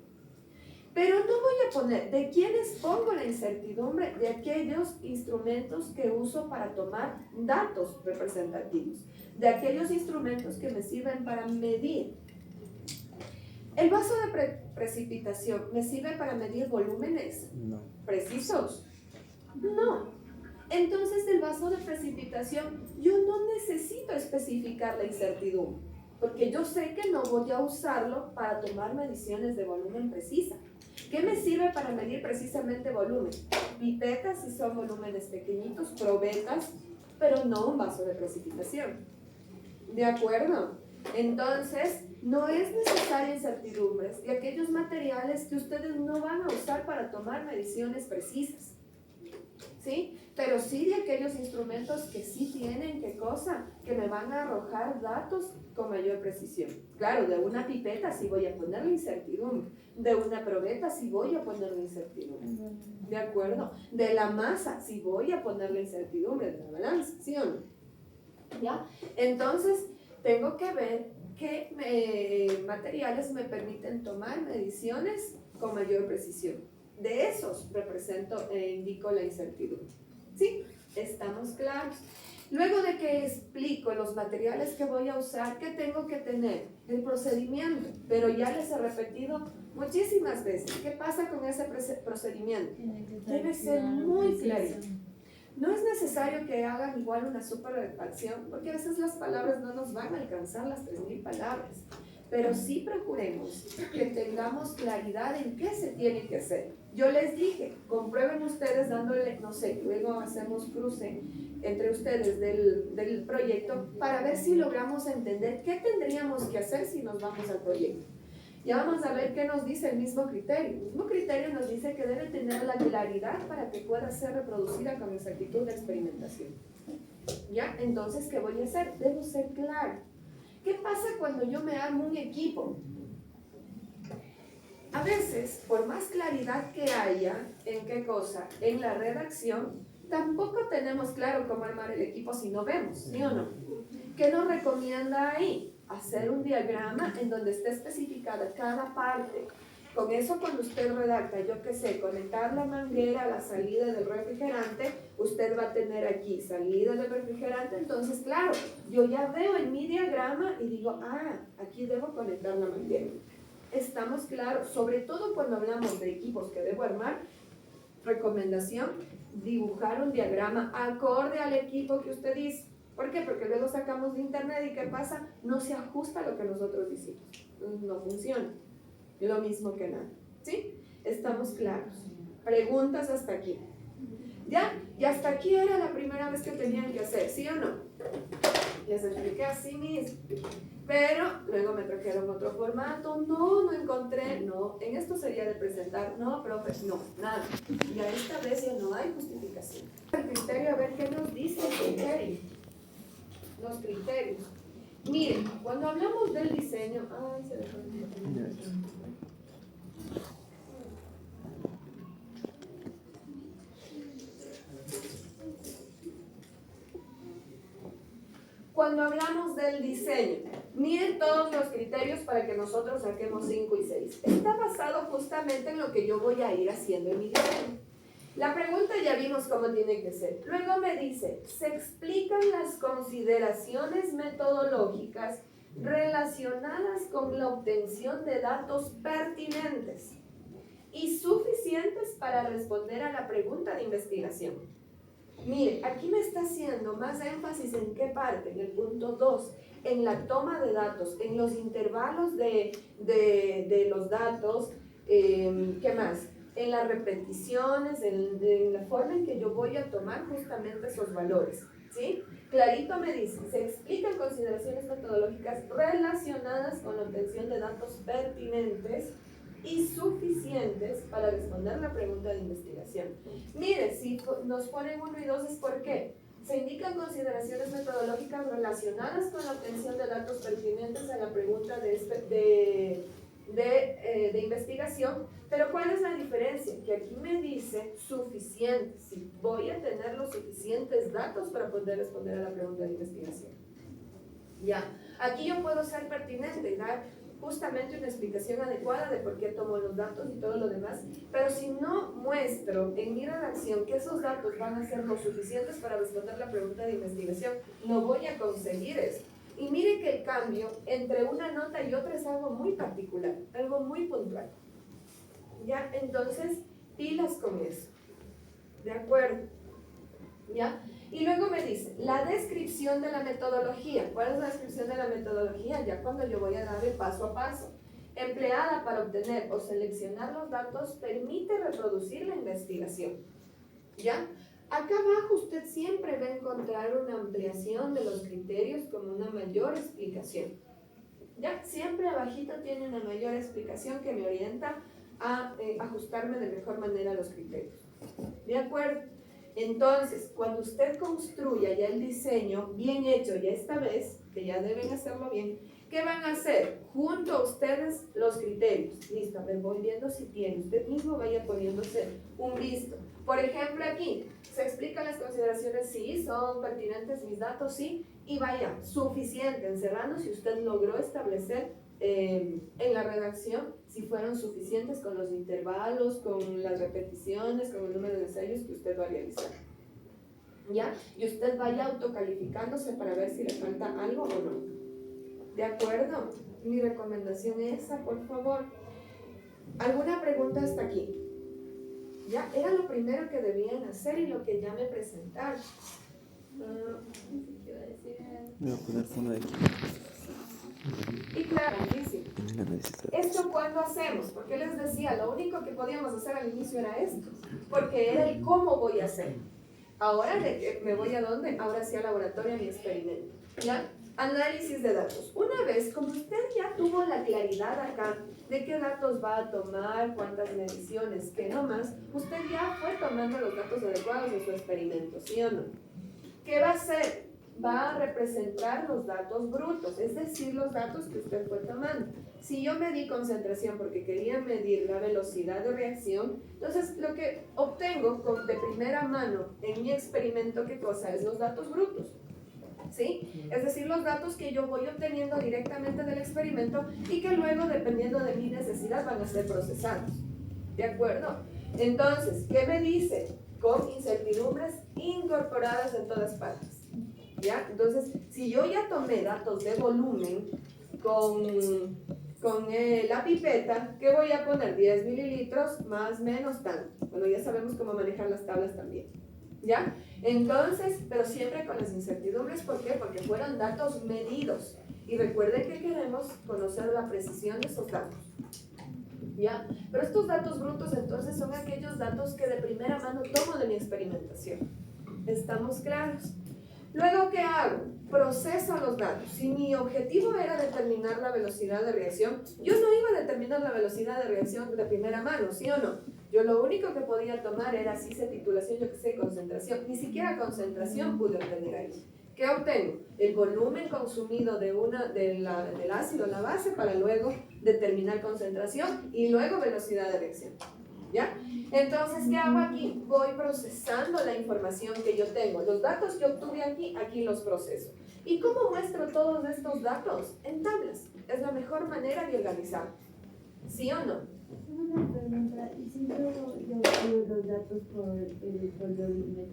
Pero no voy a poner, ¿de quiénes pongo la incertidumbre? De aquellos instrumentos que uso para tomar datos representativos, de aquellos instrumentos que me sirven para medir. ¿El vaso de precipitación me sirve para medir volúmenes precisos? No. Entonces el vaso de precipitación yo no necesito especificar la incertidumbre, porque yo sé que no voy a usarlo para tomar mediciones de volumen precisa. ¿Qué me sirve para medir precisamente volumen? Pipetas si son volúmenes pequeñitos, probetas, pero no un vaso de precipitación. ¿De acuerdo? Entonces, no es necesaria incertidumbres de aquellos materiales que ustedes no van a usar para tomar mediciones precisas. ¿sí? Pero sí de aquellos instrumentos que sí tienen, ¿qué cosa? Que me van a arrojar datos con mayor precisión. Claro, de una pipeta sí voy a ponerle incertidumbre, de una probeta sí voy a ponerle incertidumbre, ¿de acuerdo? De la masa sí voy a ponerle incertidumbre, de la balanza, ¿sí o no? ¿Ya? Entonces, tengo que ver qué materiales me permiten tomar mediciones con mayor precisión. De esos represento e indico la incertidumbre. ¿Sí? ¿Estamos claros? Luego de que explico los materiales que voy a usar, ¿qué tengo que tener? El procedimiento, pero ya les he repetido muchísimas veces. ¿Qué pasa con ese procedimiento? Debe ser muy claro. No es necesario que hagan igual una super redacción, porque a veces las palabras no nos van a alcanzar las 3000 palabras. Pero sí procuremos que tengamos claridad en qué se tiene que hacer. Yo les dije, comprueben ustedes dándole, no sé, luego hacemos cruce entre ustedes del proyecto para ver si logramos entender qué tendríamos que hacer si nos vamos al proyecto. Ya vamos a ver qué nos dice el mismo criterio. El mismo criterio nos dice que debe tener la claridad para que pueda ser reproducida con exactitud de experimentación. ¿Ya? Entonces, ¿qué voy a hacer? Debo ser claro. ¿Qué pasa cuando yo me armo un equipo? A veces, por más claridad que haya, ¿en qué cosa? En la redacción, tampoco tenemos claro cómo armar el equipo si no vemos, ¿sí o no? ¿Qué nos recomienda ahí? Hacer un diagrama en donde esté especificada cada parte. Con eso, cuando usted redacta, yo qué sé, conectar la manguera a la salida del refrigerante, usted va a tener aquí salida del refrigerante. Entonces, claro, yo ya veo en mi diagrama y digo, aquí debo conectar la manguera. Estamos claros, sobre todo cuando hablamos de equipos que debo armar. Recomendación, dibujar un diagrama acorde al equipo que usted dice. ¿Por qué? Porque luego sacamos de internet y ¿qué pasa? No se ajusta a lo que nosotros decimos. No funciona. Lo mismo que nada. ¿Sí? Estamos claros. Preguntas hasta aquí. ¿Ya? Y hasta aquí era la primera vez que tenían que hacer, ¿sí o no? Les expliqué así mismo. Pero luego me trajeron otro formato. No encontré. No, en esto sería de presentar. No, profe, no, nada. Y a esta vez ya no hay justificación. El criterio, a ver qué nos dice el criterio. Los criterios. Miren, cuando hablamos del diseño, se dejó Cuando hablamos del diseño, miren todos los criterios para que nosotros saquemos 5 y 6. Está basado justamente en lo que yo voy a ir haciendo en mi diseño. La pregunta ya vimos cómo tiene que ser. Luego me dice, se explican las consideraciones metodológicas relacionadas con la obtención de datos pertinentes y suficientes para responder a la pregunta de investigación. Mire, aquí me está haciendo más énfasis en qué parte, en el punto 2, en la toma de datos, en los intervalos de los datos, ¿qué más? En las repeticiones, en la forma en que yo voy a tomar justamente esos valores, ¿sí? Clarito me dice, se explican consideraciones metodológicas relacionadas con la obtención de datos pertinentes y suficientes para responder la pregunta de investigación. Mire, si nos ponen 1 y 2 es ¿por qué? Se indican consideraciones metodológicas relacionadas con la obtención de datos pertinentes a la pregunta de investigación, pero ¿cuál es la diferencia? Que aquí me dice suficiente, si voy a tener los suficientes datos para poder responder a la pregunta de investigación. Ya, aquí yo puedo ser pertinente y dar justamente una explicación adecuada de por qué tomo los datos y todo lo demás, pero si no muestro en mi redacción que esos datos van a ser lo suficientes para responder la pregunta de investigación, no voy a conseguir eso. Y mire que el cambio entre una nota y otra es algo muy particular, algo muy puntual. ¿Ya? Entonces, pilas con eso. ¿De acuerdo? ¿Ya? Y luego me dice, la descripción de la metodología. ¿Cuál es la descripción de la metodología? Ya cuando yo voy a dar el paso a paso. Empleada para obtener o seleccionar los datos, permite reproducir la investigación. ¿Ya? Acá abajo usted siempre va a encontrar una ampliación de los criterios con una mayor explicación. ¿Ya? Siempre abajito tiene una mayor explicación que me orienta a ajustarme de mejor manera a los criterios. ¿De acuerdo? Entonces, cuando usted construya ya el diseño bien hecho, ya esta vez, que ya deben hacerlo bien, ¿qué van a hacer? Junto a ustedes los criterios. Listo, a ver, voy viendo si tiene. Usted mismo vaya poniéndose un visto. Por ejemplo, aquí se explican las consideraciones, sí, son pertinentes mis datos, sí, y vaya, suficiente, encerrando si usted logró establecer en la redacción si fueron suficientes con los intervalos, con las repeticiones, con el número de ensayos que usted va a realizar. ¿Ya? Y usted vaya autocalificándose para ver si le falta algo o no. ¿De acuerdo? Mi recomendación es esa, por favor. ¿Alguna pregunta hasta aquí? Ya, era lo primero que debían hacer y lo que ya me presentaron. ¿Qué iba a decir? Me voy a poner fono de aquí. Y claro, difícil. ¿Esto cuándo hacemos? Porque les decía, lo único que podíamos hacer al inicio era esto, porque era el cómo voy a hacer. Ahora me voy a dónde? Ahora sí al laboratorio, a mi experimento. ¿Ya? Análisis de datos. Una vez, como usted ya tuvo la claridad acá de qué datos va a tomar, cuántas mediciones, qué no más, usted ya fue tomando los datos adecuados de su experimento, ¿sí o no? ¿Qué va a hacer? Va a representar los datos brutos, es decir, los datos que usted fue tomando. Si yo medí concentración porque quería medir la velocidad de reacción, entonces lo que obtengo de primera mano en mi experimento, ¿qué cosa? Es los datos brutos. ¿Sí? Es decir, los datos que yo voy obteniendo directamente del experimento y que luego, dependiendo de mi necesidad, van a ser procesados. ¿De acuerdo? Entonces, ¿qué me dice? Con incertidumbres incorporadas en todas partes. ¿Ya? Entonces, si yo ya tomé datos de volumen con la pipeta, ¿qué voy a poner? 10 mililitros más menos tanto. Bueno, ya sabemos cómo manejar las tablas también. ¿Ya? Entonces, pero siempre con las incertidumbres, ¿por qué? Porque fueron datos medidos. Y recuerden que queremos conocer la precisión de esos datos. ¿Ya? Pero estos datos brutos entonces son aquellos datos que de primera mano tomo de mi experimentación. ¿Estamos claros? Luego, ¿qué hago? Proceso los datos. Si mi objetivo era determinar la velocidad de reacción, yo no iba a determinar la velocidad de reacción de primera mano, ¿sí o no? Yo lo único que podía tomar era, si se titulación, yo que sé, concentración. Ni siquiera concentración pude obtener ahí. ¿Qué obtengo? El volumen consumido del ácido, la base, para luego determinar concentración y luego velocidad de reacción. ¿Ya? Entonces, ¿qué hago aquí? Voy procesando la información que yo tengo. Los datos que obtuve aquí los proceso. ¿Y cómo muestro todos estos datos? En tablas. Es la mejor manera de organizar. ¿Sí o no? Una pregunta, ¿y si yo obtuve los datos por volumen?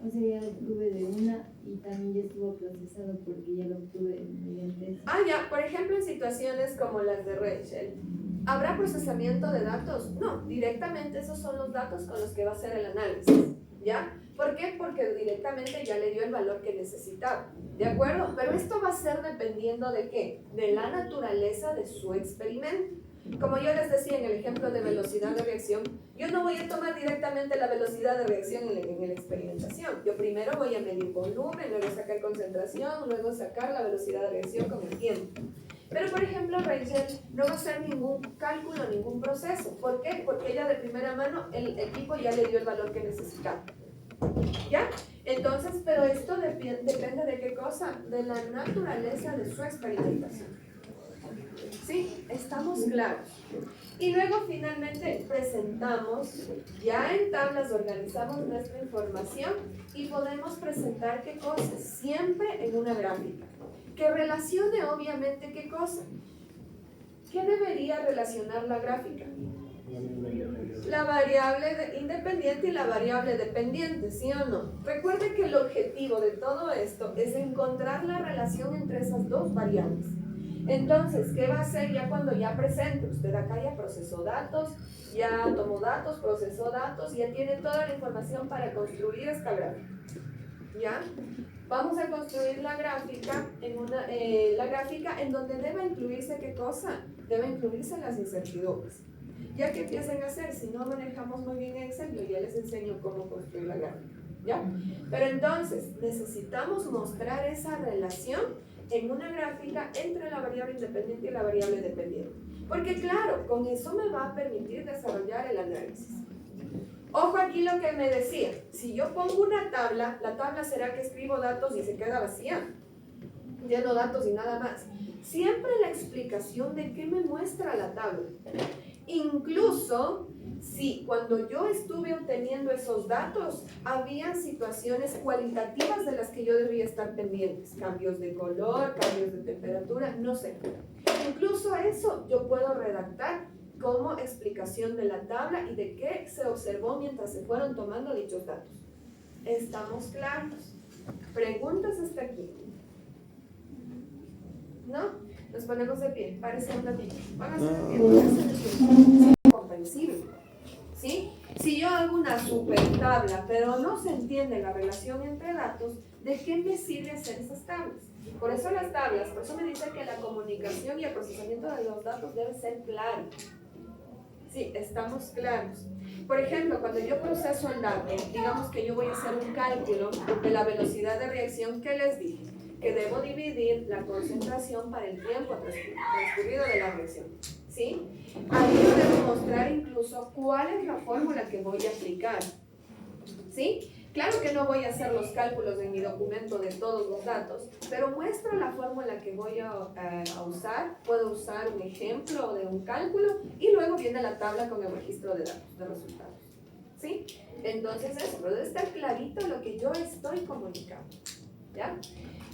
O sea, ya tuve de una y también ya estuvo procesado porque ya lo obtuve mediante eso. Ya, por ejemplo, en situaciones como las de Rachel, ¿habrá procesamiento de datos? No, directamente esos son los datos con los que va a hacer el análisis, ¿ya? ¿Por qué? Porque directamente ya le dio el valor que necesitaba, ¿de acuerdo? Pero esto va a ser dependiendo de ¿qué? De la naturaleza de su experimento. Como yo les decía en el ejemplo de velocidad de reacción, yo no voy a tomar directamente la velocidad de reacción en la experimentación. Yo primero voy a medir volumen, luego sacar concentración, luego sacar la velocidad de reacción con el tiempo. Pero, por ejemplo, Rachel no va a hacer ningún cálculo, ningún proceso. ¿Por qué? Porque ella de primera mano, el equipo ya le dio el valor que necesitaba. ¿Ya? Entonces, pero esto depende de qué cosa, de la naturaleza de su experimentación. ¿Sí? Estamos claros. Y luego finalmente presentamos, ya en tablas organizamos nuestra información y podemos presentar qué cosas, siempre en una gráfica, que relacione obviamente qué cosa. ¿Qué debería relacionar la gráfica? La variable independiente y la variable dependiente, ¿sí o no? Recuerden que el objetivo de todo esto es encontrar la relación entre esas dos variables. Entonces, ¿qué va a hacer ya cuando ya presente? Usted acá ya procesó datos, ya tomó datos, procesó datos, ya tiene toda la información para construir esta gráfica. ¿Ya? Vamos a construir la gráfica en donde debe incluirse ¿qué cosa? Debe incluirse las incertidumbres. Ya que empiecen a hacer, si no manejamos muy bien Excel, yo ya les enseño cómo construir la gráfica. ¿Ya? Pero entonces, necesitamos mostrar esa relación en una gráfica entre la variable independiente y la variable dependiente. Porque claro, con eso me va a permitir desarrollar el análisis. Ojo aquí lo que me decía. Si yo pongo una tabla, la tabla será que escribo datos y se queda vacía. Lleno datos y nada más. Siempre la explicación de qué me muestra la tabla. Incluso si cuando yo estuve obteniendo esos datos, había situaciones cualitativas de las que yo debía estar pendientes. Cambios de color, cambios de temperatura, no sé. Incluso eso yo puedo redactar como explicación de la tabla y de qué se observó mientras se fueron tomando dichos datos. ¿Estamos claros? ¿Preguntas hasta aquí? ¿No? Nos ponemos de pie. Parece un ratito. Pónganse de pie. Pónganse de pie. Es comprensible. ¿Sí? Si yo hago una super tabla, pero no se entiende la relación entre datos, ¿de qué me sirve hacer esas tablas? Por eso las tablas, por eso me dice que la comunicación y el procesamiento de los datos debe ser claro. Sí, estamos claros. Por ejemplo, cuando yo proceso el dato, digamos que yo voy a hacer un cálculo de la velocidad de reacción que les dije, que debo dividir la concentración para el tiempo transcurrido de la reacción. ¿Sí? Ahí yo debo mostrar incluso cuál es la fórmula que voy a aplicar. ¿Sí? Claro que no voy a hacer los cálculos en mi documento de todos los datos, pero muestro la fórmula que voy a usar. Puedo usar un ejemplo de un cálculo y luego viene la tabla con el registro de datos, de resultados. ¿Sí? Entonces eso, debe estar clarito lo que yo estoy comunicando. ¿Ya?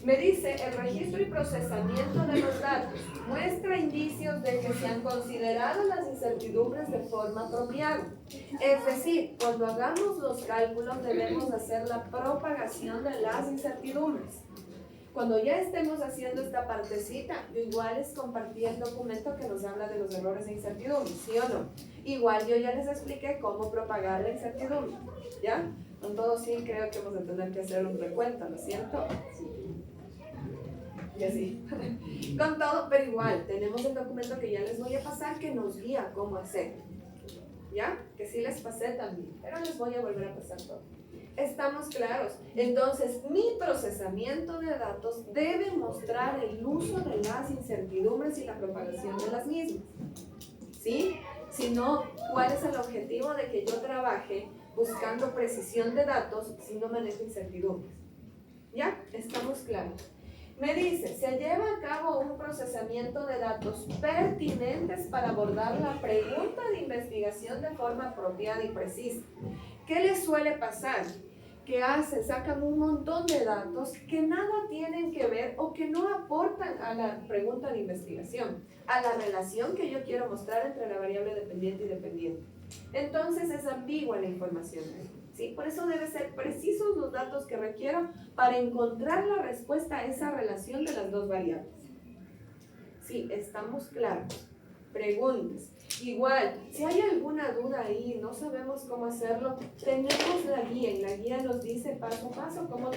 Me dice, el registro y procesamiento de los datos muestra indicios de que se han considerado las incertidumbres de forma apropiada. Es decir, cuando hagamos los cálculos debemos hacer la propagación de las incertidumbres. Cuando ya estemos haciendo esta partecita, yo igual les compartí el documento que nos habla de los errores e incertidumbres, ¿sí o no? Igual yo ya les expliqué cómo propagar la incertidumbre, ¿ya? Con todo sí creo que vamos a tener que hacer un recuento, ¿no es cierto? Y así. Con todo, pero igual, tenemos el documento que ya les voy a pasar que nos guía cómo hacer. ¿Ya? Que sí les pasé también, pero les voy a volver a pasar todo. ¿Estamos claros? Entonces, mi procesamiento de datos debe mostrar el uso de las incertidumbres y la propagación de las mismas. ¿Sí? Si no, ¿cuál es el objetivo de que yo trabaje buscando precisión de datos si no manejo incertidumbres? ¿Ya? ¿Estamos claros? Me dice, se lleva a cabo un procesamiento de datos pertinentes para abordar la pregunta de investigación de forma apropiada y precisa. ¿Qué les suele pasar? Que sacan un montón de datos que nada tienen que ver o que no aportan a la pregunta de investigación, a la relación que yo quiero mostrar entre la variable dependiente y dependiente. Entonces es ambigua la información. ¿Sí? Por eso deben ser precisos los datos que requiero para encontrar la respuesta a esa relación de las dos variables. Sí, estamos claros. Preguntas. Igual, si hay alguna duda ahí, no sabemos cómo hacerlo, tenemos la guía. En la guía nos dice paso a paso cómo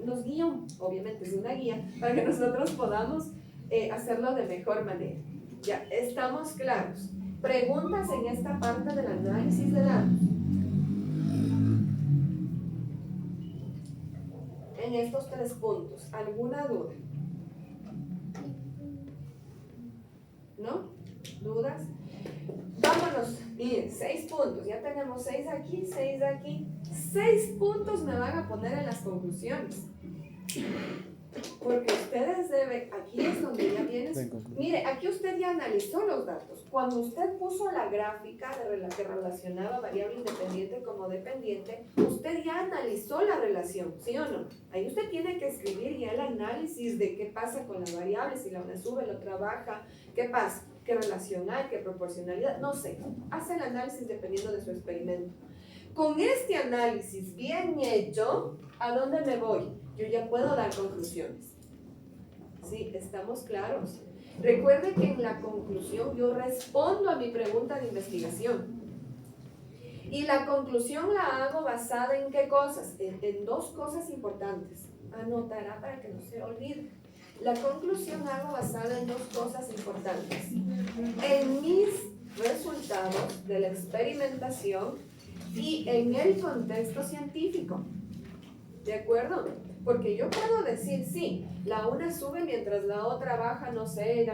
nos guía, obviamente es una guía, para que nosotros podamos hacerlo de mejor manera. Ya, estamos claros. Preguntas en esta parte del análisis de datos. En estos 3 puntos, ¿alguna duda? ¿No? ¿Dudas? Vámonos, miren, 6 puntos, ya tenemos 6 aquí, 6 aquí. 6 puntos me van a poner en las conclusiones. Porque ustedes deben, aquí es donde ya vienes. Mire, aquí usted ya analizó los datos. Cuando usted puso la gráfica que relacionaba variable independiente como dependiente, usted ya analizó la relación, ¿sí o no? Ahí usted tiene que escribir ya el análisis de qué pasa con las variables, si la una sube, la otra baja, qué pasa, qué relación hay, qué proporcionalidad, no sé. Hace el análisis dependiendo de su experimento. Con este análisis bien hecho, ¿a dónde me voy? Yo ya puedo dar conclusiones. ¿Sí? ¿Estamos claros? Recuerde que en la conclusión yo respondo a mi pregunta de investigación. Y la conclusión la hago basada en ¿qué cosas? En 2 cosas importantes. Anotará para que no se olvide. La conclusión la hago basada en 2 cosas importantes. En mis resultados de la experimentación y en el contexto científico. ¿De acuerdo? Porque yo puedo decir, sí, la una sube mientras la otra baja, no sé,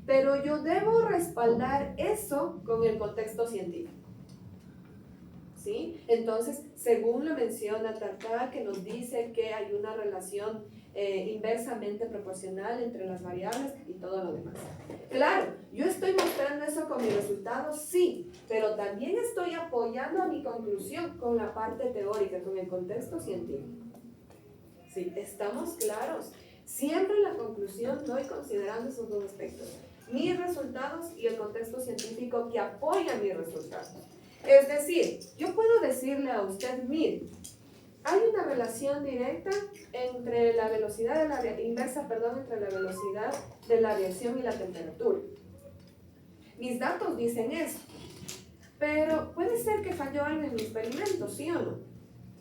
pero yo debo respaldar eso con el contexto científico. ¿sí? Entonces, según lo menciona Tartar, que nos dice que hay una relación inversamente proporcional entre las variables y todo lo demás. Claro, yo estoy mostrando eso con mis resultados, sí, pero también estoy apoyando a mi conclusión con la parte teórica, con el contexto científico. Sí, estamos claros. Siempre la conclusión doy considerando esos dos aspectos, mis resultados y el contexto científico que apoya mis resultados. Es decir, yo puedo decirle a usted, mire, hay una relación directa entre la velocidad de la inversa, entre la velocidad de la reacción y la temperatura. Mis datos dicen eso, pero puede ser que falló algo en mi experimento, ¿sí o no?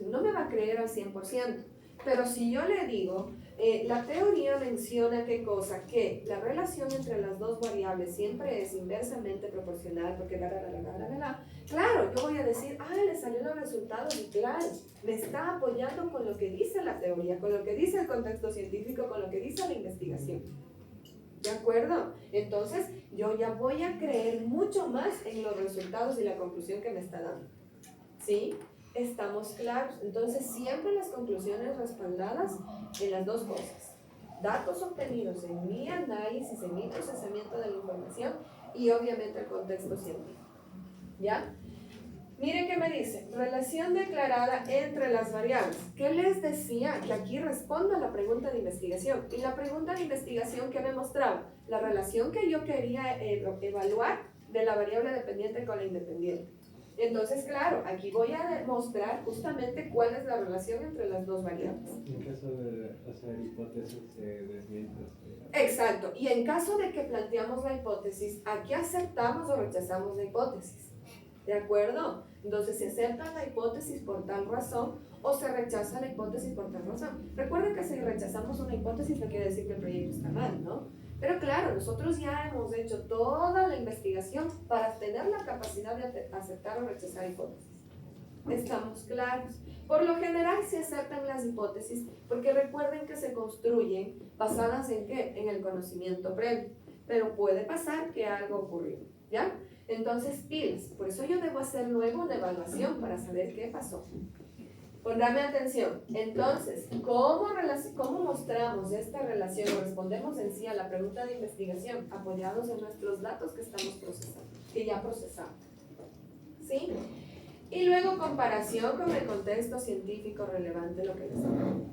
No me va a creer al 100%, pero si yo le digo, la teoría menciona qué cosa, que la relación entre las dos variables siempre es inversamente proporcional, porque claro, yo voy a decir, le salió los resultados y claro, me está apoyando con lo que dice la teoría, con lo que dice el contexto científico, con lo que dice la investigación. ¿De acuerdo? Entonces, yo ya voy a creer mucho más en los resultados y la conclusión que me está dando. ¿Sí? Estamos claros. Entonces, siempre las conclusiones respaldadas en las dos cosas. Datos obtenidos en mi análisis, en mi procesamiento de la información y obviamente el contexto científico. ¿Ya? Miren qué me dice. Relación declarada entre las variables. ¿Qué les decía? Que aquí respondo a la pregunta de investigación. Y la pregunta de investigación, ¿qué me mostraba? La relación que yo quería evaluar de la variable dependiente con la independiente. Entonces, claro, aquí voy a demostrar justamente cuál es la relación entre las dos variables. En caso de hacer hipótesis, se desmiente. Exacto. Y en caso de que planteamos la hipótesis, aquí aceptamos o rechazamos la hipótesis. ¿De acuerdo? Entonces, se acepta la hipótesis por tal razón o se rechaza la hipótesis por tal razón. Recuerden que si rechazamos una hipótesis no quiere decir que el proyecto está mal, ¿no? Pero claro, nosotros ya hemos hecho toda la investigación para tener la capacidad de aceptar o rechazar hipótesis. Estamos claros. Por lo general se aceptan las hipótesis porque recuerden que se construyen basadas en ¿qué? En el conocimiento previo. Pero puede pasar que algo ocurrió, ¿ya? Entonces, pilas. Por eso yo debo hacer luego una evaluación para saber qué pasó. Póngame atención. Entonces, ¿cómo mostramos esta relación o respondemos en sí a la pregunta de investigación apoyados en nuestros datos que estamos procesando, que ya procesamos? ¿Sí? Y luego comparación con el contexto científico relevante, lo que les digo.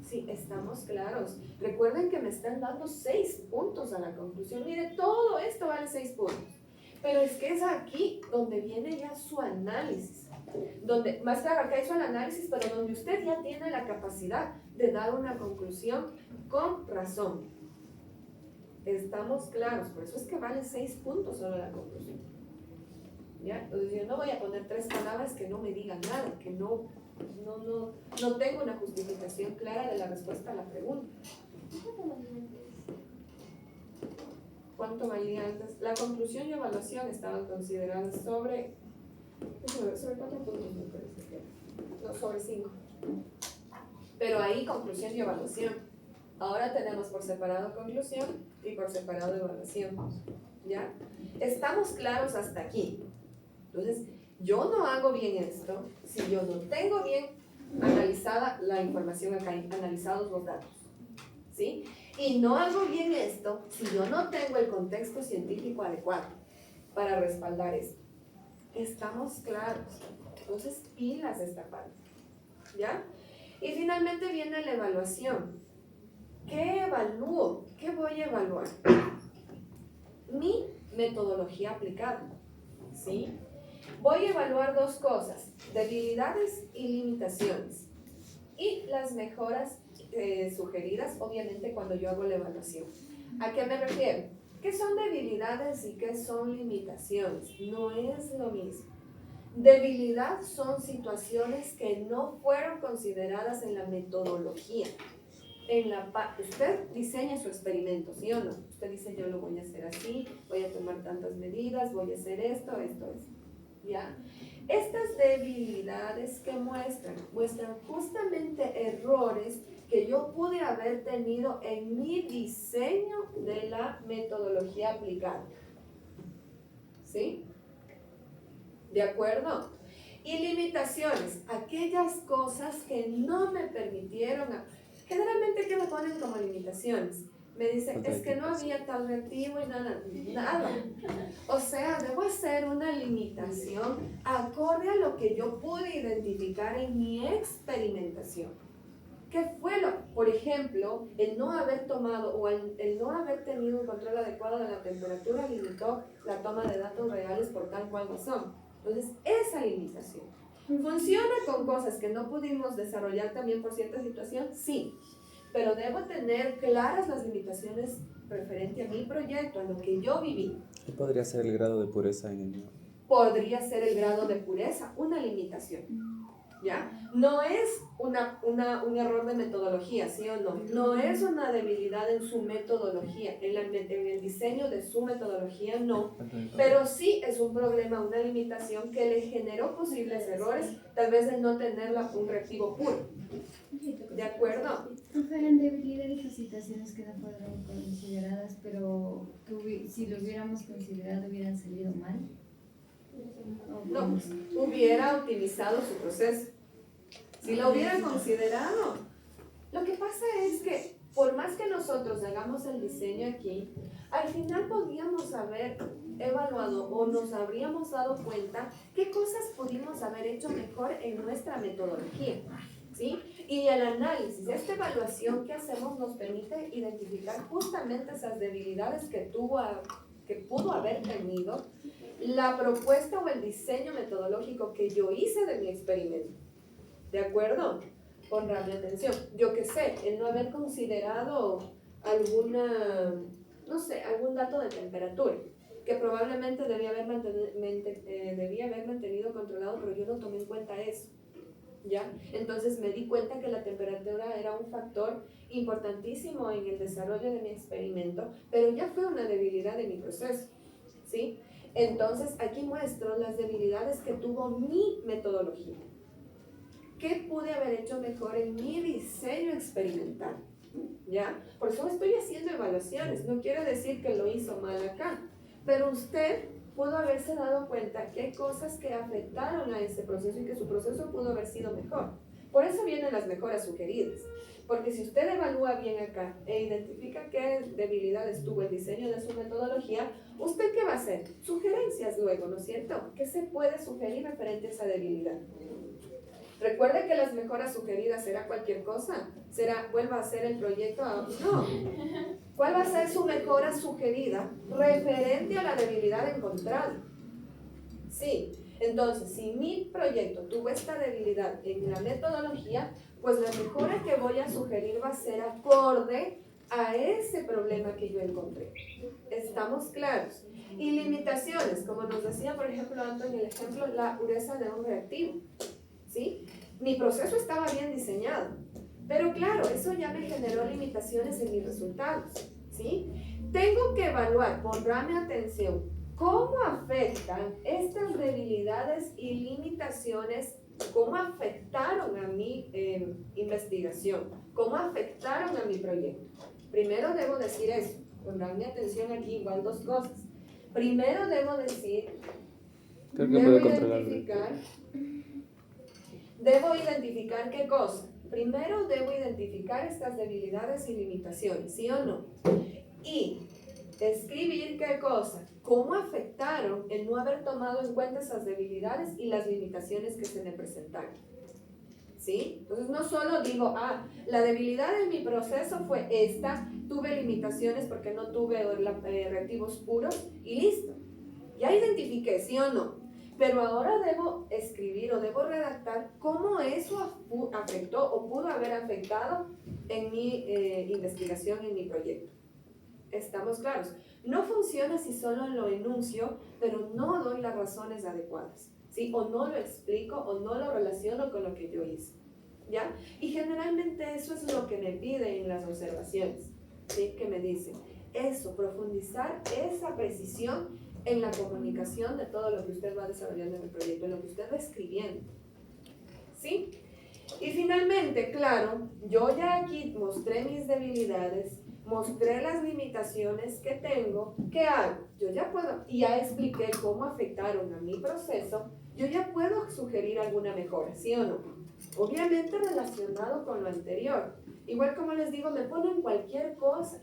Sí, estamos claros. Recuerden que me están dando 6 puntos a la conclusión. Mire, todo esto vale 6 puntos. Pero es que es aquí donde viene ya su análisis. Donde, más claro, acá hizo el análisis, pero donde usted ya tiene la capacidad de dar una conclusión con razón. Estamos claros, por eso es que vale 6 puntos solo la conclusión. ¿Ya? Entonces yo no voy a poner 3 palabras que no me digan nada, que no tengo una justificación clara de la respuesta a la pregunta. ¿Cuánto valía antes? La conclusión y evaluación estaban consideradas sobre 4 puntos, me parece que no, sobre 5. Pero ahí conclusión y evaluación. Ahora tenemos por separado conclusión y por separado evaluación. ¿Ya? Estamos claros hasta aquí. Entonces, yo no hago bien esto si yo no tengo bien analizada la información acá, analizados los datos. ¿Sí? Y no hago bien esto si yo no tengo el contexto científico adecuado para respaldar esto. Estamos claros. Entonces, pilas esta parte. ¿Ya? Y finalmente viene la evaluación. ¿Qué evalúo? ¿Qué voy a evaluar? Mi metodología aplicada. ¿Sí? Voy a evaluar 2 cosas: debilidades y limitaciones. Y las mejoras sugeridas, obviamente, cuando yo hago la evaluación. ¿A qué me refiero? ¿Qué son debilidades y qué son limitaciones? No es lo mismo. Debilidad son situaciones que no fueron consideradas en la metodología. Usted diseña su experimento, ¿sí o no? Usted dice, yo lo voy a hacer así, voy a tomar tantas medidas, voy a hacer esto. ¿Ya? Estas debilidades que muestran justamente errores que yo pude haber tenido en mi diseño de la metodología aplicada. ¿Sí? ¿De acuerdo? Y limitaciones, aquellas cosas que no me permitieron. Generalmente, ¿qué me ponen como limitaciones? Me dicen, es que no había tal reactivo y nada. O sea, debo hacer una limitación acorde a lo que yo pude identificar en mi experimentación. ¿Qué fue por ejemplo, el no haber tomado o el no haber tenido un control adecuado de la temperatura limitó la toma de datos reales por tal cual razón? Entonces, esa limitación funciona con cosas que no pudimos desarrollar también por cierta situación, sí, pero debo tener claras las limitaciones referente a mi proyecto, a lo que yo viví. ¿Qué podría ser el grado de pureza en el mío? Podría ser el grado de pureza, una limitación, ¿ya? No es un error de metodología, ¿sí o no? No es una debilidad en su metodología, en el diseño de su metodología, no. Pero sí es un problema, una limitación que le generó posibles errores, tal vez de no tener un reactivo puro. ¿De acuerdo? Fueron debilidades y capacitaciones que no fueron consideradas, pero si lo hubiéramos considerado hubieran salido mal. No, hubiera optimizado su proceso. Si lo hubiera considerado. Lo que pasa es que por más que nosotros hagamos el diseño aquí, al final podríamos haber evaluado o nos habríamos dado cuenta qué cosas pudimos haber hecho mejor en nuestra metodología, ¿sí? Y el análisis, esta evaluación que hacemos nos permite identificar justamente esas debilidades que pudo haber tenido la propuesta o el diseño metodológico que yo hice de mi experimento. ¿De acuerdo? Pondrán mi atención. Yo qué sé, el no haber considerado algún dato de temperatura, que probablemente debía haber mantenido controlado, pero yo no tomé en cuenta eso. ¿Ya? Entonces me di cuenta que la temperatura era un factor importantísimo en el desarrollo de mi experimento, pero ya fue una debilidad de mi proceso, ¿sí? Entonces aquí muestro las debilidades que tuvo mi metodología. ¿Qué pude haber hecho mejor en mi diseño experimental? ¿Ya? Por eso estoy haciendo evaluaciones, no quiere decir que lo hizo mal acá, pero usted pudo haberse dado cuenta que hay cosas que afectaron a ese proceso y que su proceso pudo haber sido mejor. Por eso vienen las mejoras sugeridas. Porque si usted evalúa bien acá e identifica qué debilidades tuvo el diseño de su metodología, ¿usted qué va a hacer? Sugerencias luego, ¿no es cierto? ¿Qué se puede sugerir referente a esa debilidad? Recuerde que las mejoras sugeridas será cualquier cosa. Vuelva a hacer el proyecto. No. ¿Cuál va a ser su mejora sugerida referente a la debilidad encontrada? Sí. Entonces, si mi proyecto tuvo esta debilidad en la metodología, pues la mejora que voy a sugerir va a ser acorde a ese problema que yo encontré. ¿Estamos claros? Y limitaciones, como nos decía, por ejemplo, Antonio, el ejemplo, la pureza de un reactivo. ¿Sí? Mi proceso estaba bien diseñado, pero claro, eso ya me generó limitaciones en mis resultados, ¿sí? Tengo que evaluar, pondrme atención, cómo afectan estas debilidades y limitaciones, cómo afectaron a mi investigación, cómo afectaron a mi proyecto. Primero debo decir eso, pondrme atención aquí, igual dos cosas. Primero debo decir, debo identificar qué cosa. Primero debo identificar estas debilidades y limitaciones, ¿sí o no? Y escribir qué cosa, cómo afectaron el no haber tomado en cuenta esas debilidades y las limitaciones que se me presentaron. ¿Sí? Entonces no solo digo, la debilidad de mi proceso fue esta, tuve limitaciones porque no tuve reactivos puros y listo. Ya identifiqué, ¿sí o no? Pero ahora debo escribir o debo redactar cómo eso afectó o pudo haber afectado en mi investigación, en mi proyecto. ¿Estamos claros? No funciona si solo lo enuncio, pero no doy las razones adecuadas, ¿sí? O no lo explico o no lo relaciono con lo que yo hice, ¿ya? Y generalmente eso es lo que me piden en las observaciones, ¿sí? Que me dicen, eso, profundizar esa precisión en la comunicación de todo lo que usted va desarrollando en el proyecto, en lo que usted va escribiendo, ¿sí? Y finalmente, claro, yo ya aquí mostré mis debilidades, mostré las limitaciones que tengo, ¿qué hago? Yo ya puedo, y ya expliqué cómo afectaron a mi proceso, yo ya puedo sugerir alguna mejora, ¿sí o no? Obviamente relacionado con lo anterior. Igual como les digo, me ponen cualquier cosa.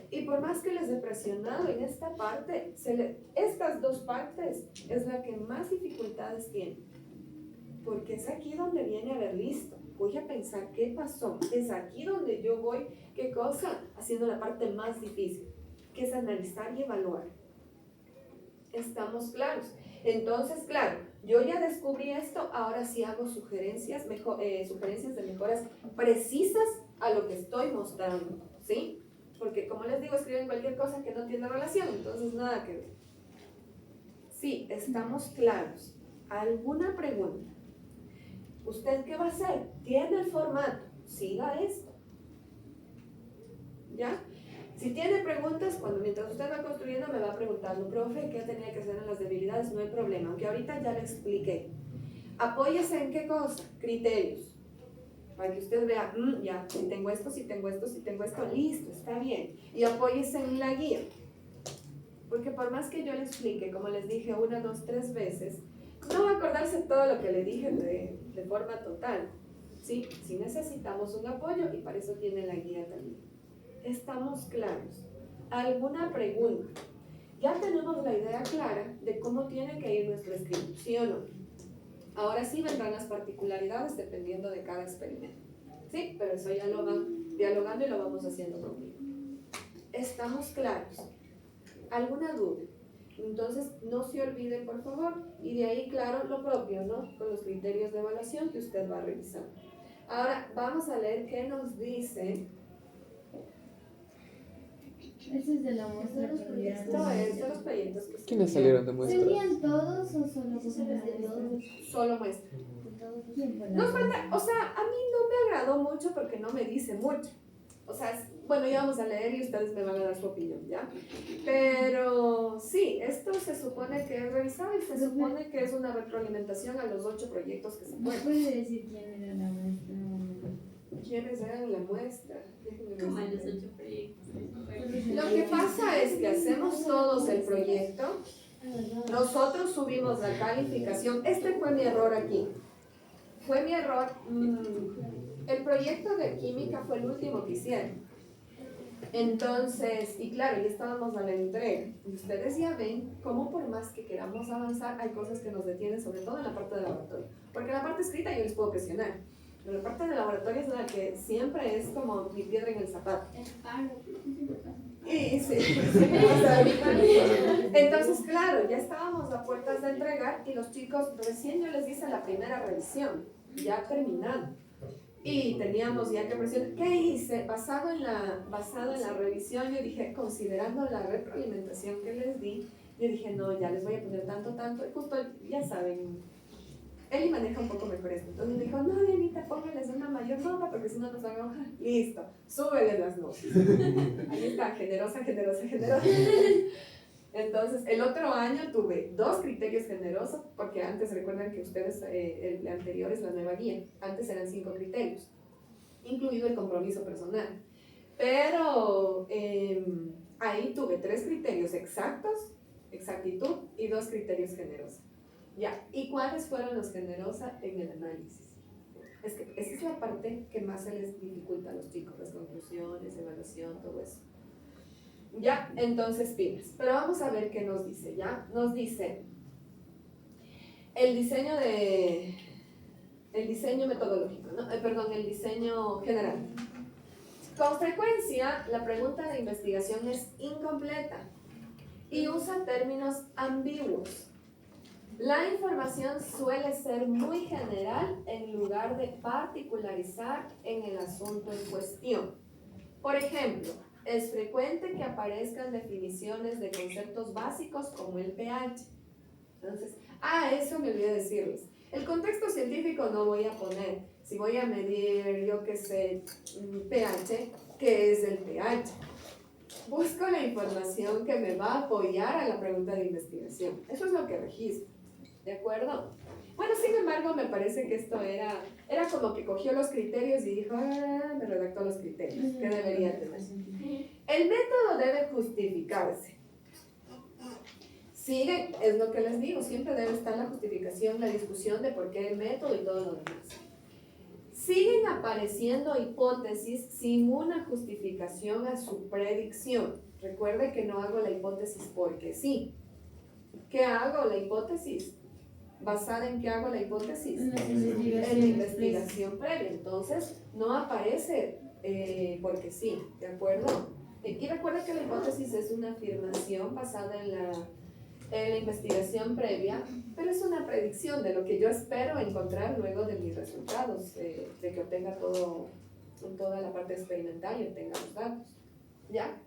Y por más que les he presionado en esta parte, estas dos partes es la que más dificultades tiene. Porque es aquí donde viene a ver listo. Voy a pensar qué pasó. Es aquí donde yo voy, qué cosa, haciendo la parte más difícil, que es analizar y evaluar. ¿Estamos claros? Entonces, claro, yo ya descubrí esto, ahora sí hago sugerencias de mejoras precisas a lo que estoy mostrando, ¿sí? Porque como les digo, escriben cualquier cosa que no tiene relación, entonces nada que ver. Sí, estamos claros. ¿Alguna pregunta? ¿Usted qué va a hacer? Tiene el formato, siga esto. ¿Ya? Si tiene preguntas, mientras usted va construyendo me va preguntando, profe, ¿qué tenía que hacer en las debilidades? No hay problema, aunque ahorita ya le expliqué. Apóyese en qué cosa, criterios, para que usted vea, ya, si tengo esto, listo, está bien. Y apóyese en la guía, porque por más que yo le explique, como les dije 1, 2, 3 veces, no va a acordarse todo lo que le dije de forma total, ¿sí? Sí necesitamos un apoyo y para eso tiene la guía también. ¿Estamos claros? ¿Alguna pregunta? Ya tenemos la idea clara de cómo tiene que ir nuestro escrito, ¿sí o no? Ahora sí vendrán las particularidades dependiendo de cada experimento, ¿sí? Pero eso ya lo van dialogando y lo vamos haciendo conmigo. ¿Estamos claros? ¿Alguna duda? Entonces, no se olviden, por favor, y de ahí, claro, lo propio, ¿no? Con los criterios de evaluación que usted va a revisar. Ahora, vamos a leer qué nos dice. Ese es de la muestra. Esto es de los proyectos que ¿Quiénes salieron de muestras? ¿Serían todos o solo todos? solo muestra. ¿Quién fue la Nos falta, o sea, a mí no me agradó mucho porque no me dice mucho. O sea, bueno, ya vamos a leer y ustedes me van a dar su opinión, ¿ya? Pero sí, esto se supone que es revisado y se supone que es una retroalimentación a los 8 proyectos que se ¿Me pueden. puede decir quién era la muestra? ¿Quiénes eran la muestra? Déjenme Como en ver. los 8 proyectos. Lo que pasa es que hacemos todos el proyecto, nosotros subimos la calificación. Este fue mi error aquí. Fue mi error. El proyecto de química fue el último que hicieron. Entonces, y claro, ya estábamos a la entrega. Y ustedes ya ven cómo por más que queramos avanzar, hay cosas que nos detienen, sobre todo en la parte de laboratorio. Porque en la parte escrita yo les puedo presionar. Pero la parte de laboratorio es la que siempre es como mi piedra en el zapato. Y sí, entonces, claro, ya estábamos a puertas de entregar y los chicos, recién yo les hice la primera revisión, ya terminado. Y teníamos ya que presionar. ¿Qué hice? Basado en la revisión, yo dije, considerando la retroalimentación que les di, yo dije, no, ya les voy a poner tanto, y justo, ya saben, Eli maneja un poco mejor esto. Entonces me dijo, no, Dianita, póngales una mayor nota porque si no nos van a enojar. Listo, súbele las notas. Ahí está, generosa. Entonces, el otro año tuve 2 criterios generosos, porque antes recuerdan que ustedes, el anterior es la nueva guía, antes eran 5 criterios, incluido el compromiso personal. Pero ahí tuve 3 criterios exactos, exactitud, y 2 criterios generosos. Ya, ¿y cuáles fueron los generosos en el análisis? Es que esa es la parte que más se les dificulta a los chicos, las conclusiones, evaluación, todo eso. Ya, entonces pilas. Pero vamos a ver qué nos dice, ¿ya? Nos dice el diseño metodológico, ¿no? El diseño general. Con frecuencia, la pregunta de investigación es incompleta y usa términos ambiguos. La información suele ser muy general en lugar de particularizar en el asunto en cuestión. Por ejemplo, es frecuente que aparezcan definiciones de conceptos básicos como el pH. Entonces, eso me olvidé decirles. El contexto científico no voy a poner. Si voy a medir, yo qué sé, pH, ¿qué es el pH? Busco la información que me va a apoyar a la pregunta de investigación. Eso es lo que registro. ¿De acuerdo? Bueno, sin embargo, me parece que esto era como que cogió los criterios y dijo, me redactó los criterios, ¿qué debería tener? El método debe justificarse. Sigue, es lo que les digo, siempre debe estar la justificación, la discusión de por qué el método y todo lo demás. Siguen apareciendo hipótesis sin una justificación a su predicción. Recuerde que no hago la hipótesis porque sí. ¿Qué hago? La hipótesis. ¿Basada en qué hago la hipótesis? En las En la investigaciones investigación previa. Entonces, no aparece porque sí, ¿de acuerdo? Y recuerda que la hipótesis es una afirmación basada en la investigación previa, pero es una predicción de lo que yo espero encontrar luego de mis resultados, de que obtenga toda la parte experimental y obtenga los datos. ¿Ya?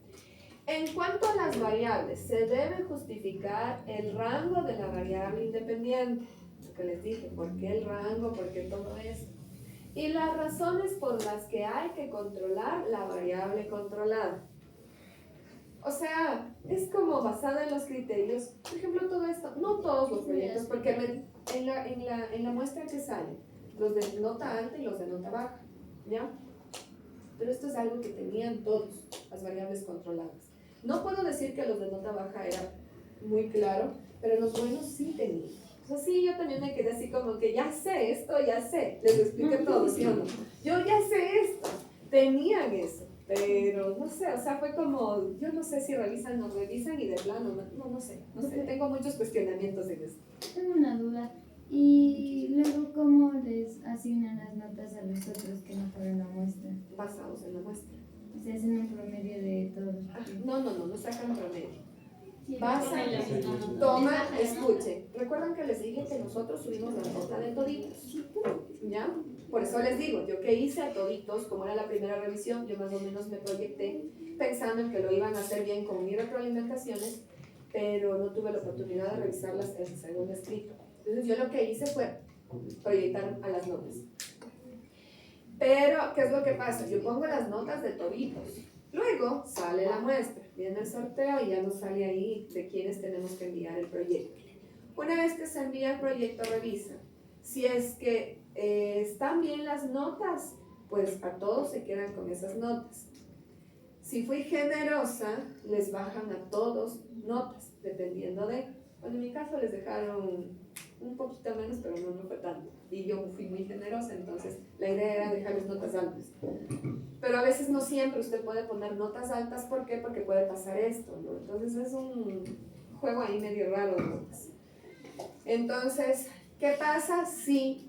En cuanto a las variables, se debe justificar el rango de la variable independiente. Lo que les dije, ¿por qué el rango? ¿Por qué todo eso? Y las razones por las que hay que controlar la variable controlada. O sea, es como basada en los criterios. Por ejemplo, todo esto, no todos los proyectos, porque en la muestra que sale, los de nota alta y los de nota baja, ¿ya? Pero esto es algo que tenían todos, las variables controladas. No puedo decir que los de nota baja era muy claro, pero los buenos sí tenían. O sea, sí, yo también me quedé así como que ya sé esto, ya sé. Les expliqué todo, ¿sí o no? Yo ya sé esto. Tenían eso. Pero no sé, o sea, fue como, yo no sé si revisan o no revisan y de plano, no sé, tengo muchos cuestionamientos en eso. Tengo una duda. ¿Y luego cómo les asignan las notas a los otros que no fueron la muestra? Basados en la muestra. ¿Se hacen un promedio de todos los No sacan promedio. Sí, Toma, escuche. ¿Recuerdan que les dije que nosotros subimos la nota de toditos? ¿Ya? Por eso les digo, yo que hice a toditos, como era la primera revisión, yo más o menos me proyecté pensando en que lo iban a hacer bien con mis retroalimentaciones, pero no tuve la oportunidad de revisarlas en el segundo escrito. Entonces yo lo que hice fue proyectar a las notas. Pero, ¿qué es lo que pasa? Yo pongo las notas de toditos. Luego sale la muestra, viene el sorteo y ya nos sale ahí de quiénes tenemos que enviar el proyecto. Una vez que se envía el proyecto, revisa. Si es que están bien las notas, pues a todos se quedan con esas notas. Si fui generosa, les bajan a todos notas, dependiendo de... Bueno, en mi caso les dejaron un poquito menos, pero no fue tanto. Y yo fui muy generosa, entonces la idea era dejarles notas altas. Pero a veces no siempre usted puede poner notas altas, ¿por qué? Porque puede pasar esto, ¿no? Entonces es un juego ahí medio raro de notas. Entonces, ¿qué pasa si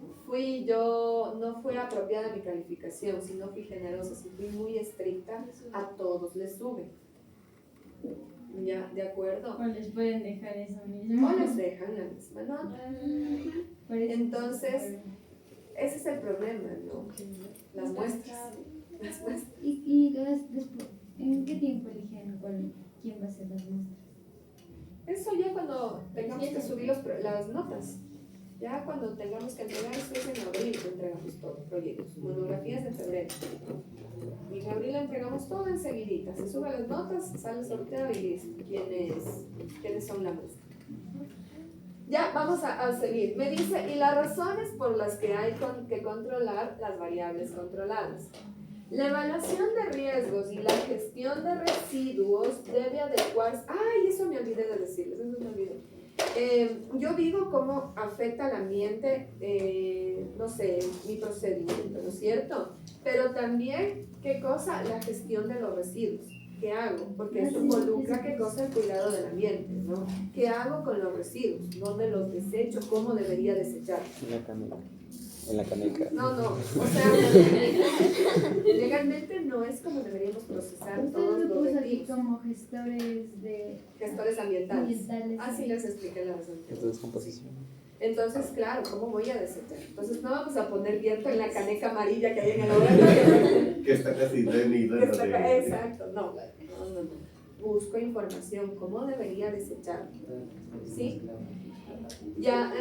no fui apropiada mi calificación, si no fui generosa, si fui muy estricta? A todos les sube. ¿Ya? ¿De acuerdo? O les pueden dejar eso mismo. O les dejan la misma nota. Entonces, ese es el problema, ¿no? Las muestras. ¿Y después, en qué tiempo eligen quién va a hacer las muestras? Eso ya cuando tengamos que subir las notas. Ya cuando tengamos que entregar, eso es en abril que entregamos todo, proyectos. Monografías en febrero. Y en abril entregamos todo enseguidita. Se suben las notas, sale el sorteo y listo. ¿Quiénes son la muestra? Ya, vamos a seguir. Me dice, y las razones por las que hay que controlar las variables controladas. La evaluación de riesgos y la gestión de residuos debe adecuarse. ¡Ay! Eso me olvidé de decirles, eso me olvidé. Yo digo cómo afecta al ambiente, no sé, mi procedimiento, ¿no es cierto? Pero también, ¿qué cosa? La gestión de los residuos. ¿Qué hago? Porque eso involucra, ¿qué cosa? El cuidado del ambiente, ¿no? ¿Qué hago con los residuos? ¿Dónde los desecho? ¿Cómo debería desechar? En la caneca. No, o sea, legalmente no es como deberíamos procesar todos Ustedes lo los puso aquí residuos. como gestores Gestores ambientales. Así les expliqué la razón. Entonces, composición. Entonces, claro, ¿cómo voy a desechar? Entonces no vamos a poner viento en la caneca amarilla que hay en el laboratorio. Que está casi rendido. Exacto, no. Busco información, ¿cómo debería desechar? ¿Sí? Ya,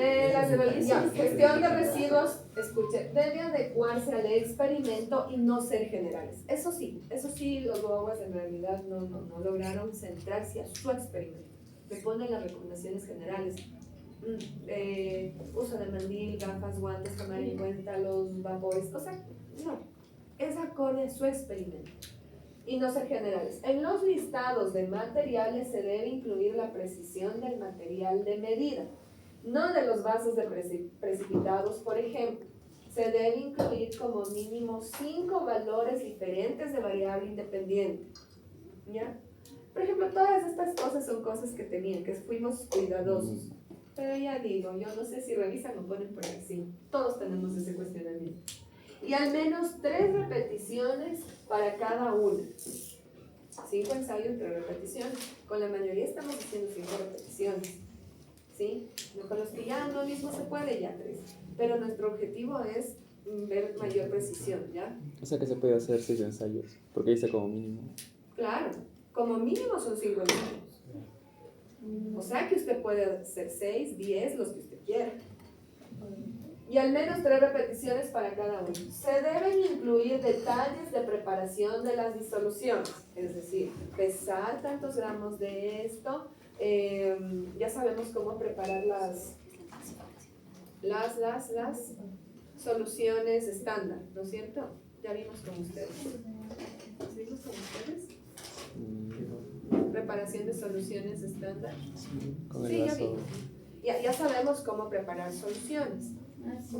gestión de residuos, escuche, debe adecuarse al experimento y no ser generales. Eso sí, los guaguas en realidad no lograron centrarse a su experimento. Le ponen las recomendaciones generales. Uso de mandil, gafas, guantes, tomar en cuenta los vapores, o sea, no, es acorde a su experimento. y no ser generales. En los listados de materiales se debe incluir la precisión del material de medida, no de los vasos de precipitados, por ejemplo. Se debe incluir como mínimo 5 valores diferentes de variable independiente. ¿Ya? Por ejemplo, todas estas cosas son cosas que tenían, que fuimos cuidadosos. Pero ya digo, yo no sé si revisan o ponen por ahí, sí. Todos tenemos ese cuestionamiento. Y al menos 3 repeticiones para cada una. 5 ensayos, 3 repeticiones. Con la mayoría estamos haciendo 5 repeticiones. ¿Sí? Con los que ya no mismo se puede, ya 3. Pero nuestro objetivo es ver mayor precisión, ¿ya? O sea que se puede hacer 6 ensayos, porque dice como mínimo. Claro, como mínimo son 5 ensayos. O sea que usted puede hacer 6, 10, los que usted quiera. Y al menos 3 repeticiones para cada uno. Se deben incluir detalles de preparación de las disoluciones, es decir, pesar tantos gramos de esto. Ya sabemos cómo preparar las soluciones estándar, ¿no es cierto? Ya vimos con ustedes. ¿Vimos con ustedes? Preparación de soluciones estándar. Con el Sí, ya vaso. vimos. Ya sabemos cómo preparar soluciones.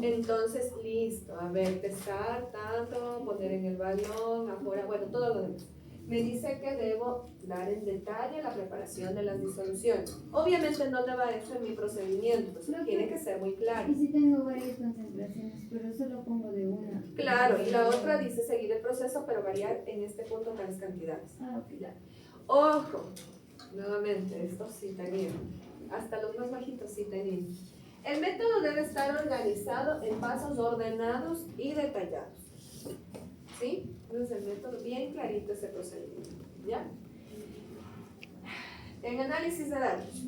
Entonces, listo, a ver, pesar tanto, poner en el balón, afuera, bueno, todo lo demás. Me dice que debo dar en detalle la preparación de las disoluciones. Obviamente no le va eso en mi procedimiento, eso tiene que ser muy claro. Y si tengo varias concentraciones, pero solo pongo de una. Claro, y la otra dice seguir el proceso, pero variar en este punto tales cantidades. Ah, ok. Ya. Ojo, nuevamente, esto sí tenía, hasta los más bajitos sí tenían. El método debe estar organizado en pasos ordenados y detallados. ¿Sí? Entonces el método, bien clarito ese procedimiento. ¿Ya? En análisis de datos,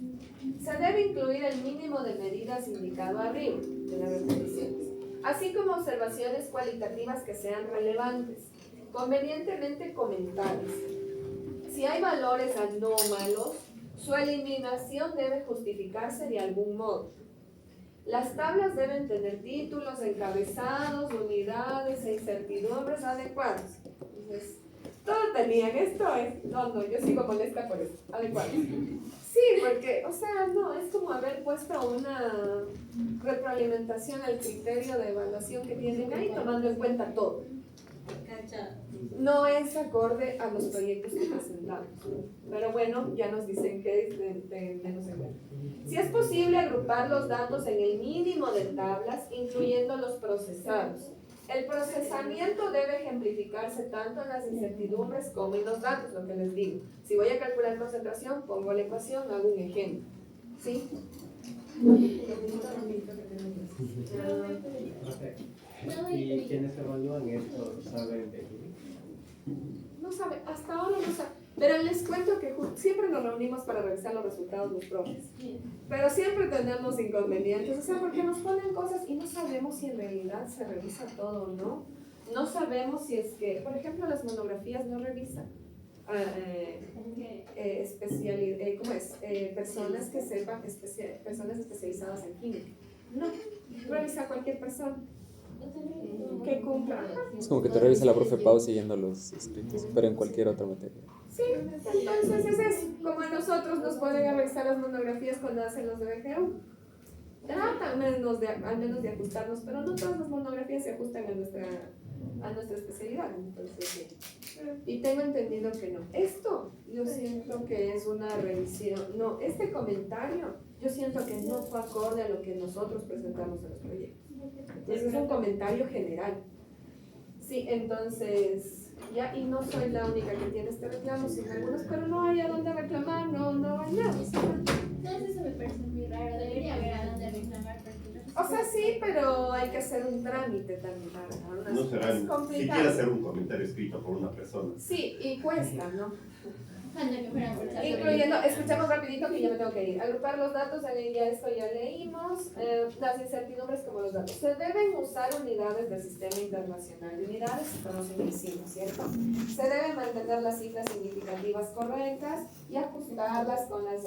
se debe incluir el mínimo de medidas indicado arriba de las repeticiones, así como observaciones cualitativas que sean relevantes, convenientemente comentadas. Si hay valores anómalos, su eliminación debe justificarse de algún modo. Las tablas deben tener títulos, encabezados, unidades e incertidumbres adecuados. Entonces, todo tenían, esto es, no, yo sigo molesta por esto, adecuados. Sí, porque, o sea, no, es como haber puesto una retroalimentación al criterio de evaluación que tienen ahí, tomando en cuenta todo. No es acorde a los proyectos que presentamos. Pero bueno, ya nos dicen que es de menos en menos. Si es posible agrupar los datos en el mínimo de tablas, incluyendo los procesados. El procesamiento debe ejemplificarse tanto en las incertidumbres como en los datos, lo que les digo. Si voy a calcular concentración, pongo la ecuación, hago un ejemplo. ¿Sí? ¿Y quienes evalúan esto saben de mí? No sabe, hasta ahora no sabe. Pero les cuento que siempre nos reunimos para revisar los resultados de los profes. Pero siempre tenemos inconvenientes, o sea, porque nos ponen cosas y no sabemos si en realidad se revisa todo o no. No sabemos si es que, por ejemplo, las monografías no revisan. ¿Cómo es? Personas que sepan, personas especializadas en química. No, revisa cualquier persona que cumpla. Es como que te revisa la profe Pau siguiendo los escritos, pero en cualquier otra materia. Sí, entonces es eso. Como a nosotros nos pueden revisar las monografías cuando hacen los de BGU. Tratan al menos de ajustarnos, pero no todas las monografías se ajustan a nuestra especialidad. Entonces, sí. Y tengo entendido que no. Esto yo siento que es una revisión. No, este comentario yo siento que no fue acorde a lo que nosotros presentamos en los proyectos. Entonces es un comentario general. Sí, entonces, ya, y no soy la única que tiene este reclamo, sino algunos, pero no hay a dónde reclamar, no hay nada. Entonces eso me parece muy raro, debería haber a dónde reclamar. O sea, sí, pero hay que hacer un trámite también. No será es ni complicado. siquiera hacer un comentario escrito por una persona. Sí, y cuesta, ¿no? Falta que fuera por saber. Incluyendo, escuchamos rapidito que ya me tengo que ir. Agrupar los datos, ya esto ya leímos. Las incertidumbres como los datos. Se deben usar unidades del sistema internacional de unidades, se conocen el signo, ¿cierto? Se deben mantener las cifras significativas correctas y ajustarlas con las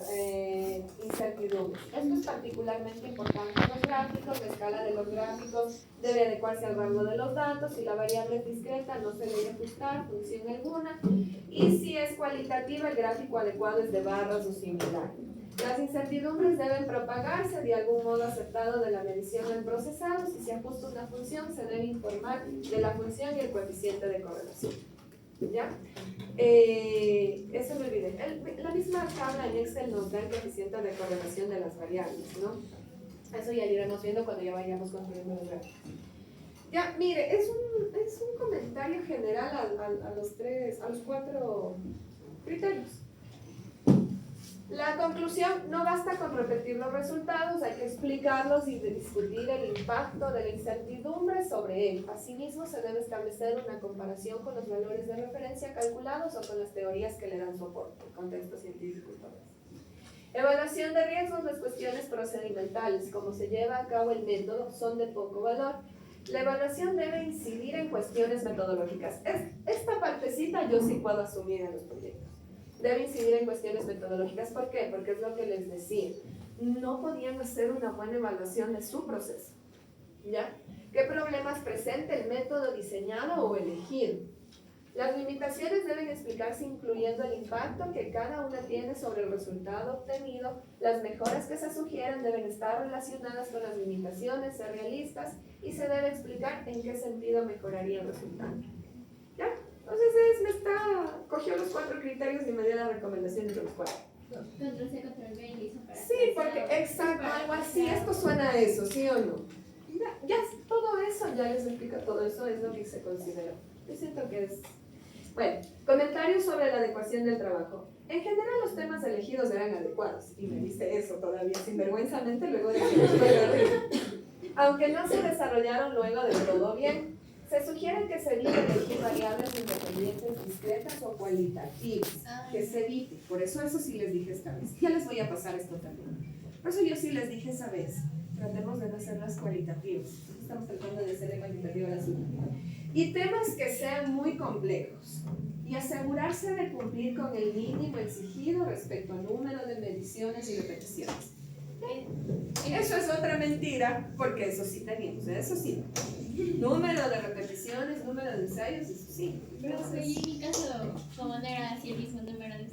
incertidumbres. Esto es particularmente importante en los gráficos. La escala de los gráficos debe adecuarse al rango de los datos. Si la variable es discreta, no se debe ajustar función alguna. Y si es cualitativa, el gráfico adecuado es de barras o similar. Las incertidumbres deben propagarse de algún modo aceptado de la medición del procesado. Si se ajusta una función, se debe informar de la función y el coeficiente de correlación. ¿Ya? Eso me olvidé. La misma tabla en Excel nos da el coeficiente de correlación de las variables, ¿no? Eso ya lo iremos viendo cuando ya vayamos construyendo los gráficos. Ya, mire, es un comentario general a los 4 criterios. La conclusión: no basta con repetir los resultados, hay que explicarlos y discutir el impacto de la incertidumbre sobre él. Asimismo, se debe establecer una comparación con los valores de referencia calculados o con las teorías que le dan soporte, el contexto científico y todo eso. Evaluación de riesgos. Las cuestiones procedimentales, como se lleva a cabo el método, son de poco valor. La evaluación debe incidir en cuestiones metodológicas. Esta partecita yo sí puedo asumir en los proyectos. Debe incidir en cuestiones metodológicas. ¿Por qué? Porque es lo que les decía. No podían hacer una buena evaluación de su proceso. ¿Ya? ¿Qué problemas presenta el método diseñado o elegido? Las limitaciones deben explicarse incluyendo el impacto que cada una tiene sobre el resultado obtenido. Las mejoras que se sugieran deben estar relacionadas con las limitaciones, ser realistas, y se debe explicar en qué sentido mejoraría el resultado. ¿Ya? Entonces cogió los 4 criterios y me dio las recomendaciones de los 4. Control C, Control V y lo hizo para Sí, porque exacto, algo así. Esto suena a eso, ¿sí o no? Ya todo eso, ya les explica todo eso, es lo que se consideró. Yo siento que es... Bueno, comentarios sobre la adecuación del trabajo. En general los temas elegidos eran adecuados. Y me dice eso todavía sinvergüenzamente luego de que nos fue arriba. Aunque no se desarrollaron luego del todo bien. Se sugiere que se evite elegir variables independientes discretas o cualitativas. Que se evite. Por eso sí les dije esta vez. Ya les voy a pasar esto también. Por eso yo sí les dije esa vez. Tratemos de no hacerlas cualitativas. Estamos tratando de hacer cualitativa la suya. Y temas que sean muy complejos. Y asegurarse de cumplir con el mínimo exigido respecto al número de mediciones y repeticiones. Eso es otra mentira, porque eso sí teníamos, eso sí. Número de repeticiones, número de ensayos, eso sí. Pero en mi caso, como no era así el mismo número de